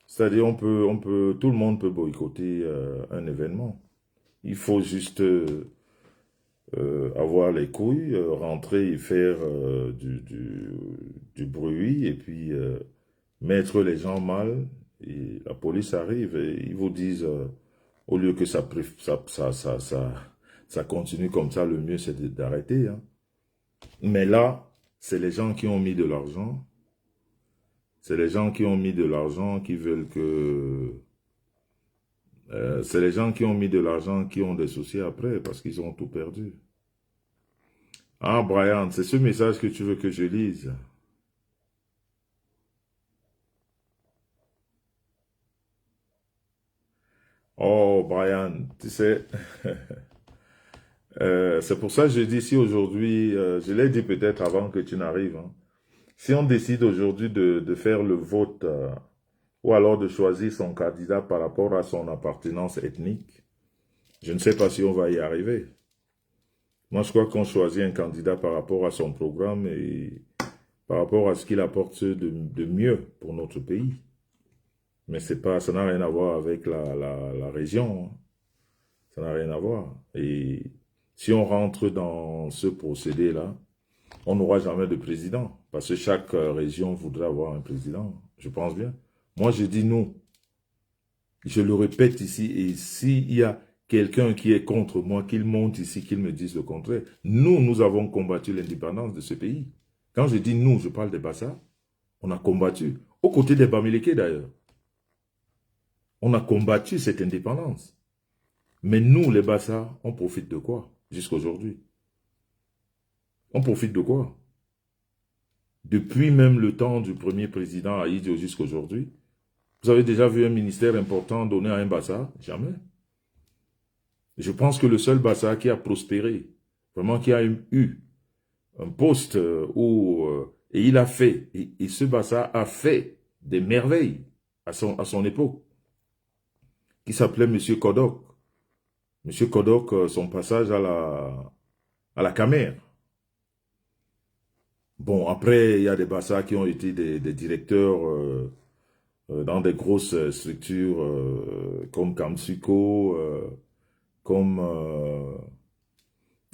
C'est-à-dire, tout le monde peut boycotter un événement. Il faut juste avoir les couilles, rentrer et faire du bruit, et puis mettre les gens mal, et la police arrive et ils vous disent, au lieu que ça continue comme ça, le mieux c'est d'arrêter. Hein. Mais là, c'est les gens qui ont mis de l'argent, c'est les gens qui ont mis de l'argent qui veulent que... c'est les gens qui ont mis de l'argent qui ont des soucis après, parce qu'ils ont tout perdu. Ah, Brian, c'est ce message que tu veux que je lise. Oh, Brian, tu sais, c'est pour ça que je dis si aujourd'hui, je l'ai dit peut-être avant que tu n'arrives, hein. Si on décide aujourd'hui de faire le vote, ou alors de choisir son candidat par rapport à son appartenance ethnique, je ne sais pas si on va y arriver. Moi, je crois qu'on choisit un candidat par rapport à son programme et par rapport à ce qu'il apporte de mieux pour notre pays. Mais c'est pas, ça n'a rien à voir avec la région, hein. Ça n'a rien à voir. Et si on rentre dans ce procédé-là, on n'aura jamais de président. Parce que chaque région voudrait avoir un président. Je pense bien. Moi, je dis non. Je le répète ici. Et s'il y a quelqu'un qui est contre moi, qu'il monte ici, qu'il me dise le contraire. Nous avons combattu l'indépendance de ce pays. Quand je dis nous, je parle des Bassa. On a combattu. Aux côtés des Bamileke d'ailleurs. On a combattu cette indépendance. Mais nous, les Bassa, on profite de quoi jusqu'à aujourd'hui? On profite de quoi? Depuis même le temps du premier président Haïdjo jusqu'à aujourd'hui, vous avez déjà vu un ministère important donné à un Bassa? Jamais. Je pense que le seul Bassa qui a prospéré, vraiment qui a eu un poste et il a fait, et ce Bassa a fait des merveilles à son époque, qui s'appelait M. Kodok. M. Kodok, son passage à la Camère. Bon, après, il y a des Bassa qui ont été des directeurs dans des grosses structures comme Kamsuko, comme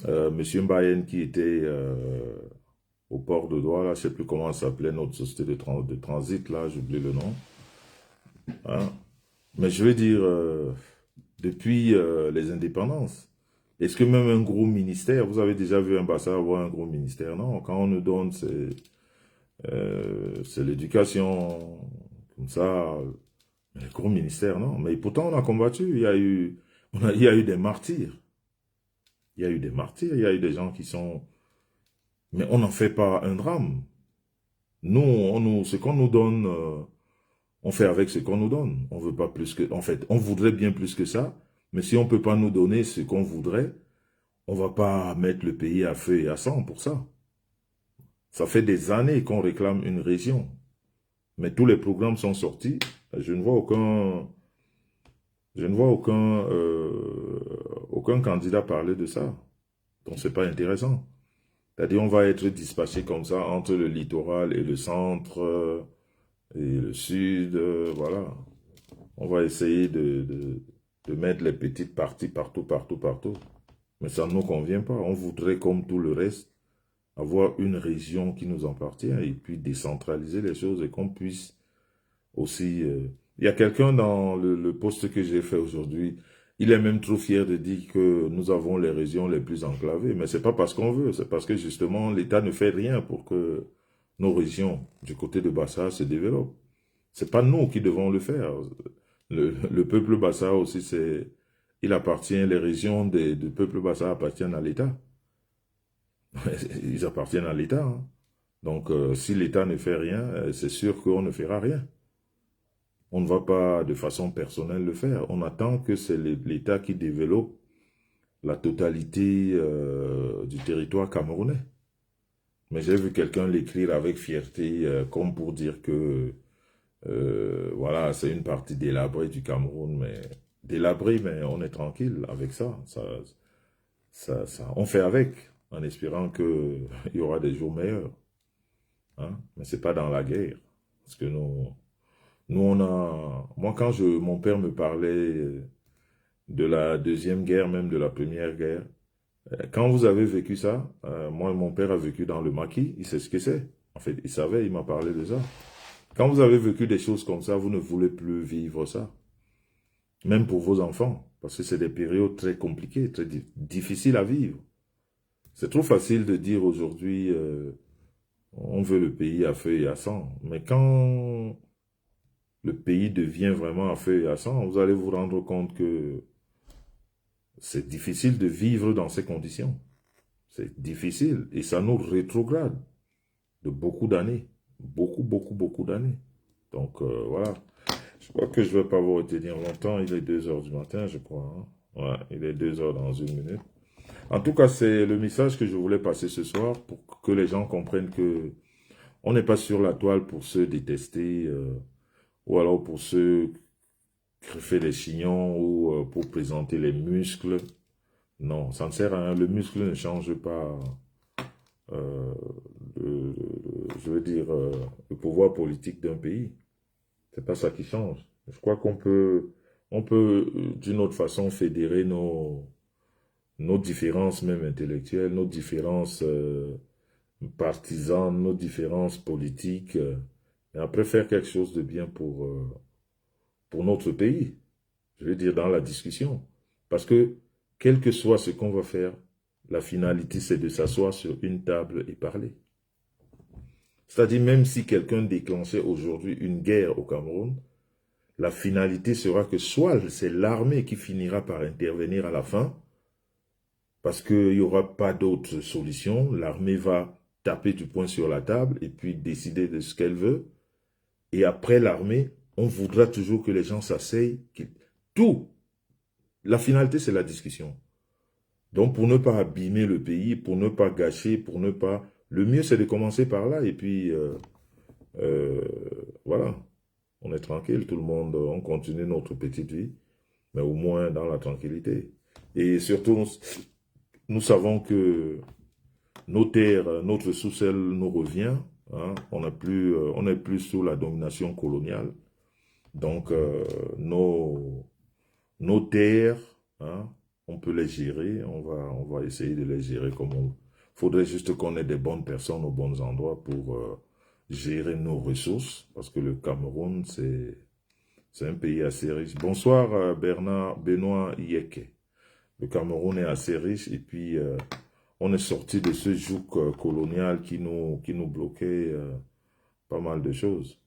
M. Mbayen qui était au port de Douala, là, je ne sais plus comment ça s'appelait, notre société de transit, là, j'oublie le nom. Hein. Mais je veux dire, depuis les indépendances, est-ce que même un gros ministère, vous avez déjà vu un Bassa avoir un gros ministère? Non, quand on nous donne, c'est l'éducation, comme ça, les gros ministères, non. Mais pourtant, on a combattu, il y a eu des martyrs. Il y a eu des martyrs, il y a eu des gens qui sont... Mais on n'en fait pas un drame. Nous, ce qu'on nous donne, on fait avec ce qu'on nous donne. On veut pas plus que... En fait, on voudrait bien plus que ça, mais si on peut pas nous donner ce qu'on voudrait, on va pas mettre le pays à feu et à sang pour ça. Ça fait des années qu'on réclame une région. Mais tous les programmes sont sortis. Je ne vois Je ne vois aucun candidat parler de ça. Donc, c'est pas intéressant. C'est-à-dire, on va être dispatché comme ça entre le littoral et le centre et le sud, voilà. On va essayer de mettre les petites parties partout, partout, partout. Mais ça ne nous convient pas. On voudrait, comme tout le reste, avoir une région qui nous appartient et puis décentraliser les choses et qu'on puisse aussi... Il y a quelqu'un dans le post que j'ai fait aujourd'hui, il est même trop fier de dire que nous avons les régions les plus enclavées. Mais c'est pas parce qu'on veut, c'est parce que justement l'État ne fait rien pour que nos régions du côté de Bassa se développent. C'est pas nous qui devons le faire. Le peuple Bassa aussi, il appartient, les régions du peuple Bassa appartiennent à l'État. Ils appartiennent à l'État, hein. Donc, si l'État ne fait rien, c'est sûr qu'on ne fera rien. On ne va pas de façon personnelle le faire. On attend que c'est l'État qui développe la totalité du territoire camerounais. Mais j'ai vu quelqu'un l'écrire avec fierté, comme pour dire que, voilà, c'est une partie délabrée du Cameroun, mais délabrée, mais on est tranquille avec ça. On fait avec, en espérant qu'il y aura des jours meilleurs. Hein? Mais c'est pas dans la guerre. Parce que nous on a... Moi, quand mon père me parlait de la deuxième guerre, même de la première guerre, quand vous avez vécu ça, moi, mon père a vécu dans le maquis, il sait ce que c'est. En fait, il savait, il m'a parlé de ça. Quand vous avez vécu des choses comme ça, vous ne voulez plus vivre ça. Même pour vos enfants. Parce que c'est des périodes très compliquées, très difficiles à vivre. C'est trop facile de dire aujourd'hui, on veut le pays à feu et à sang. Mais quand le pays devient vraiment à feu et à sang, vous allez vous rendre compte que c'est difficile de vivre dans ces conditions. C'est difficile et ça nous rétrograde de beaucoup d'années. Beaucoup, beaucoup, beaucoup d'années. Donc, voilà. Je crois que je ne vais pas vous retenir longtemps. Il est 2 heures du matin, je crois, hein. Ouais, il est 2 heures dans 1 minute. En tout cas, c'est le message que je voulais passer ce soir pour que les gens comprennent que on n'est pas sur la toile pour se détester ou alors pour se greffer les chignons ou pour présenter les muscles. Non, ça ne sert à rien. Le muscle ne change pas, euh, je veux dire, le pouvoir politique d'un pays. C'est pas ça qui change. Je crois on peut d'une autre façon fédérer nos différences même intellectuelles, nos différences partisanes, nos différences politiques, et après faire quelque chose de bien pour notre pays. Je veux dire, dans la discussion. Parce que, quel que soit ce qu'on va faire, la finalité, c'est de s'asseoir sur une table et parler. C'est-à-dire, même si quelqu'un déclenchait aujourd'hui une guerre au Cameroun, la finalité sera que soit c'est l'armée qui finira par intervenir à la fin, parce qu'il n'y aura pas d'autre solution, l'armée va taper du poing sur la table et puis décider de ce qu'elle veut, et après l'armée, on voudra toujours que les gens s'asseyent, tout. La finalité, c'est la discussion. Donc, pour ne pas abîmer le pays, pour ne pas gâcher, pour ne pas... Le mieux, c'est de commencer par là, et puis, voilà. On est tranquille, tout le monde, on continue notre petite vie, mais au moins dans la tranquillité. Et surtout, nous savons que nos terres, notre sous-sol nous revient, hein. On n'est plus sous la domination coloniale. Donc, nos terres, hein, on peut les gérer, on va essayer de les gérer comme on... Il faudrait juste qu'on ait des bonnes personnes aux bons endroits pour gérer nos ressources, parce que le Cameroun, c'est un pays assez riche. Bonsoir Benoît Yeke. Le Cameroun est assez riche et puis on est sorti de ce joug colonial qui nous bloquait pas mal de choses.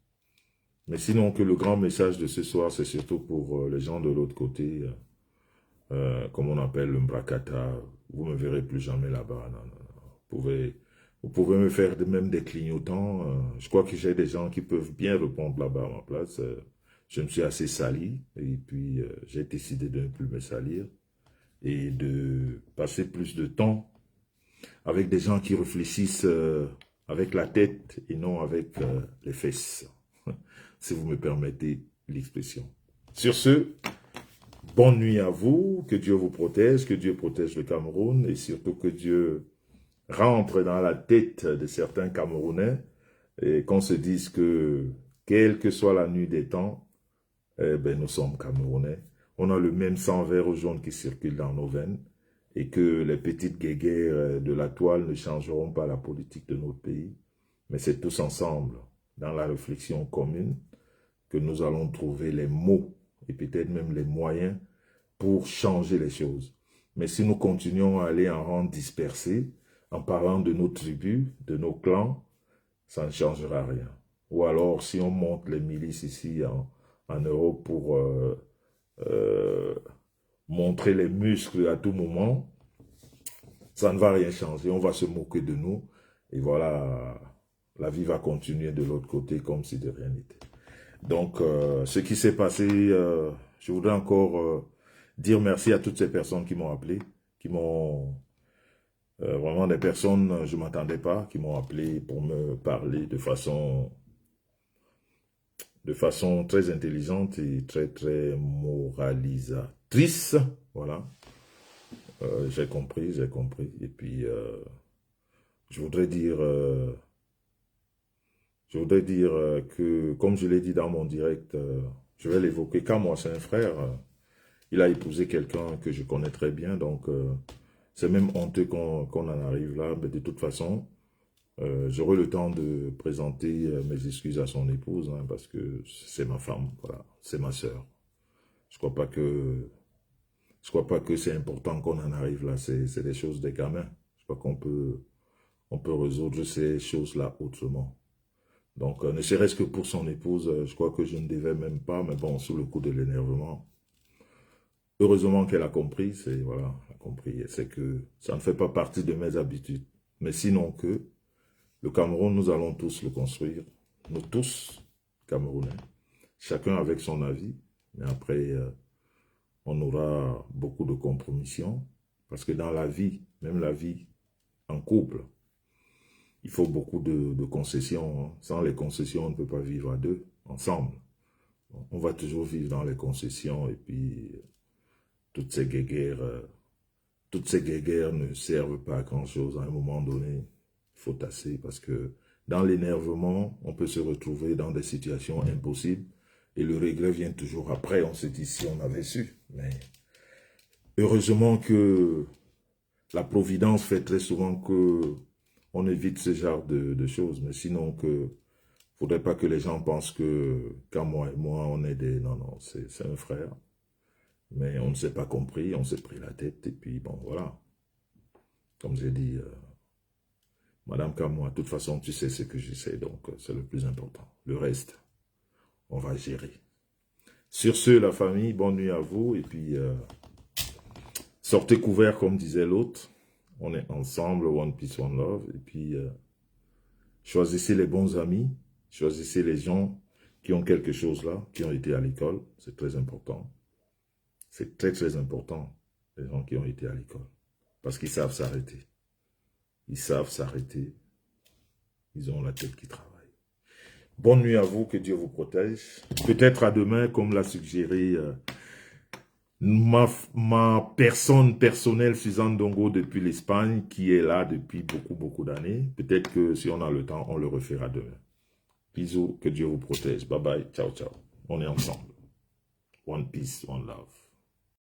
Mais sinon, que le grand message de ce soir, c'est surtout pour les gens de l'autre côté, comme on appelle le Mbrakata. Vous ne me verrez plus jamais là-bas. Non, non, non. Vous pouvez me faire même des clignotants. Je crois que j'ai des gens qui peuvent bien répondre là-bas à ma place. Je me suis assez sali et puis j'ai décidé de ne plus me salir et de passer plus de temps avec des gens qui réfléchissent avec la tête et non avec les fesses, si vous me permettez l'expression. Sur ce, Bonne nuit à vous, que Dieu vous protège, que Dieu protège le Cameroun et surtout que Dieu rentre dans la tête de certains Camerounais et qu'on se dise que, quelle que soit la nuit des temps, eh ben, nous sommes Camerounais. On a le même sang vert ou jaune qui circule dans nos veines et que les petites guéguerres de la toile ne changeront pas la politique de notre pays. Mais c'est tous ensemble, dans la réflexion commune, que nous allons trouver les mots et peut-être même les moyens pour changer les choses. Mais si nous continuons à aller en rang dispersé, en parlant de nos tribus, de nos clans, ça ne changera rien. Ou alors, si on monte les milices ici en Europe pour montrer les muscles à tout moment, ça ne va rien changer. On va se moquer de nous. Et voilà, la vie va continuer de l'autre côté comme si de rien n'était. Donc, ce qui s'est passé, je voudrais encore dire merci à toutes ces personnes qui m'ont appelé, qui m'ont... vraiment des personnes, je ne m'attendais pas, qui m'ont appelé pour me parler de façon très intelligente et très moralisatrice. Voilà. J'ai compris. Et puis, je voudrais dire que, comme je l'ai dit dans mon direct, je vais l'évoquer. Quand moi, c'est un frère, il a épousé quelqu'un que je connais très bien, donc c'est même honteux qu'on en arrive là, mais de toute façon, j'aurai le temps de présenter mes excuses à son épouse, hein, parce que c'est ma femme, voilà, c'est ma sœur. Je crois pas que c'est important qu'on en arrive là, c'est des choses des gamins. Je crois qu'on peut résoudre ces choses-là autrement. Donc, ne serait-ce que pour son épouse, je crois que je ne devais même pas, mais bon, sous le coup de l'énervement. Heureusement qu'elle a compris, voilà, elle a compris, c'est que ça ne fait pas partie de mes habitudes. Mais sinon que, le Cameroun, nous allons tous le construire, nous tous, Camerounais, chacun avec son avis, mais après, on aura beaucoup de compromissions, parce que dans la vie, même la vie en couple, il faut beaucoup de concessions. Hein. Sans les concessions, on ne peut pas vivre à deux, ensemble. On va toujours vivre dans les concessions et puis toutes ces guéguerres ne servent pas à grand-chose. À un moment donné, il faut tasser parce que dans l'énervement, on peut se retrouver dans des situations impossibles et le regret vient toujours après. On se dit si on avait su. Mais heureusement que la providence fait très souvent que on évite ce genre de choses. Mais sinon, faudrait pas que les gens pensent que quand moi et moi, on est des... Non, non, c'est un frère. Mais on ne s'est pas compris, on s'est pris la tête. Et puis, bon, voilà. Comme j'ai dit, Madame Kamwa, de toute façon, tu sais ce que je sais. Donc, c'est le plus important. Le reste, on va gérer. Sur ce, la famille, bonne nuit à vous. Et puis, sortez couverts, comme disait l'autre. On est ensemble, one peace, one love. Et puis, choisissez les bons amis. Choisissez les gens qui ont quelque chose là, qui ont été à l'école. C'est très important. C'est très important, les gens qui ont été à l'école. Parce qu'ils savent s'arrêter. Ils savent s'arrêter. Ils ont la tête qui travaille. Bonne nuit à vous, que Dieu vous protège. Peut-être à demain, comme l'a suggéré ma personne personnelle, Suzanne Dongo, depuis l'Espagne, qui est là depuis beaucoup d'années. Peut-être que si on a le temps, on le refera demain. Bisous, que Dieu vous protège. Bye bye, ciao, ciao. On est ensemble. One peace, one love.